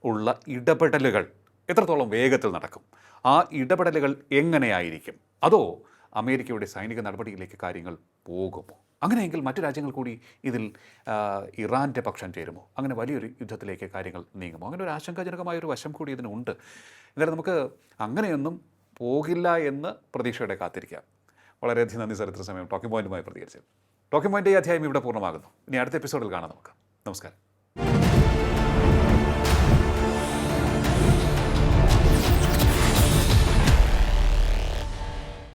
ഉള്ള ഇടപെടലുകൾ എത്രത്തോളം വേഗത്തിൽ നടക്കും, ആ ഇടപെടലുകൾ എങ്ങനെയായിരിക്കും, അതോ അമേരിക്കയുടെ സൈനിക നടപടിയിലേക്ക് കാര്യങ്ങൾ പോകുമോ? അങ്ങനെയെങ്കിൽ മറ്റു രാജ്യങ്ങൾ കൂടി ഇതിൽ ഇറാൻ്റെ പക്ഷം ചേരുമോ? അങ്ങനെ വലിയൊരു യുദ്ധത്തിലേക്ക് കാര്യങ്ങൾ നീങ്ങുമോ? അങ്ങനെ ഒരു ആശങ്കാജനകമായൊരു വശം കൂടി ഇതിനുണ്ട്. എന്തായാലും നമുക്ക് അങ്ങനെയൊന്നും പോകില്ല എന്ന് പ്രതീക്ഷയോടെ കാത്തിരിക്കാം. വളരെയധികം നന്ദി സാർ ഇത്ര സമയം ടോക്കിംഗ് പോയിന്റുമായി പ്രതികരിച്ചത്. ടോക്കിംഗ് പോയിന്റ് ഈ അധ്യായം ഇവിടെ പൂർണ്ണമാകുന്നു. ഇനി അടുത്ത എപ്പിസോഡിൽ കാണാം നമുക്ക്. നമസ്കാരം.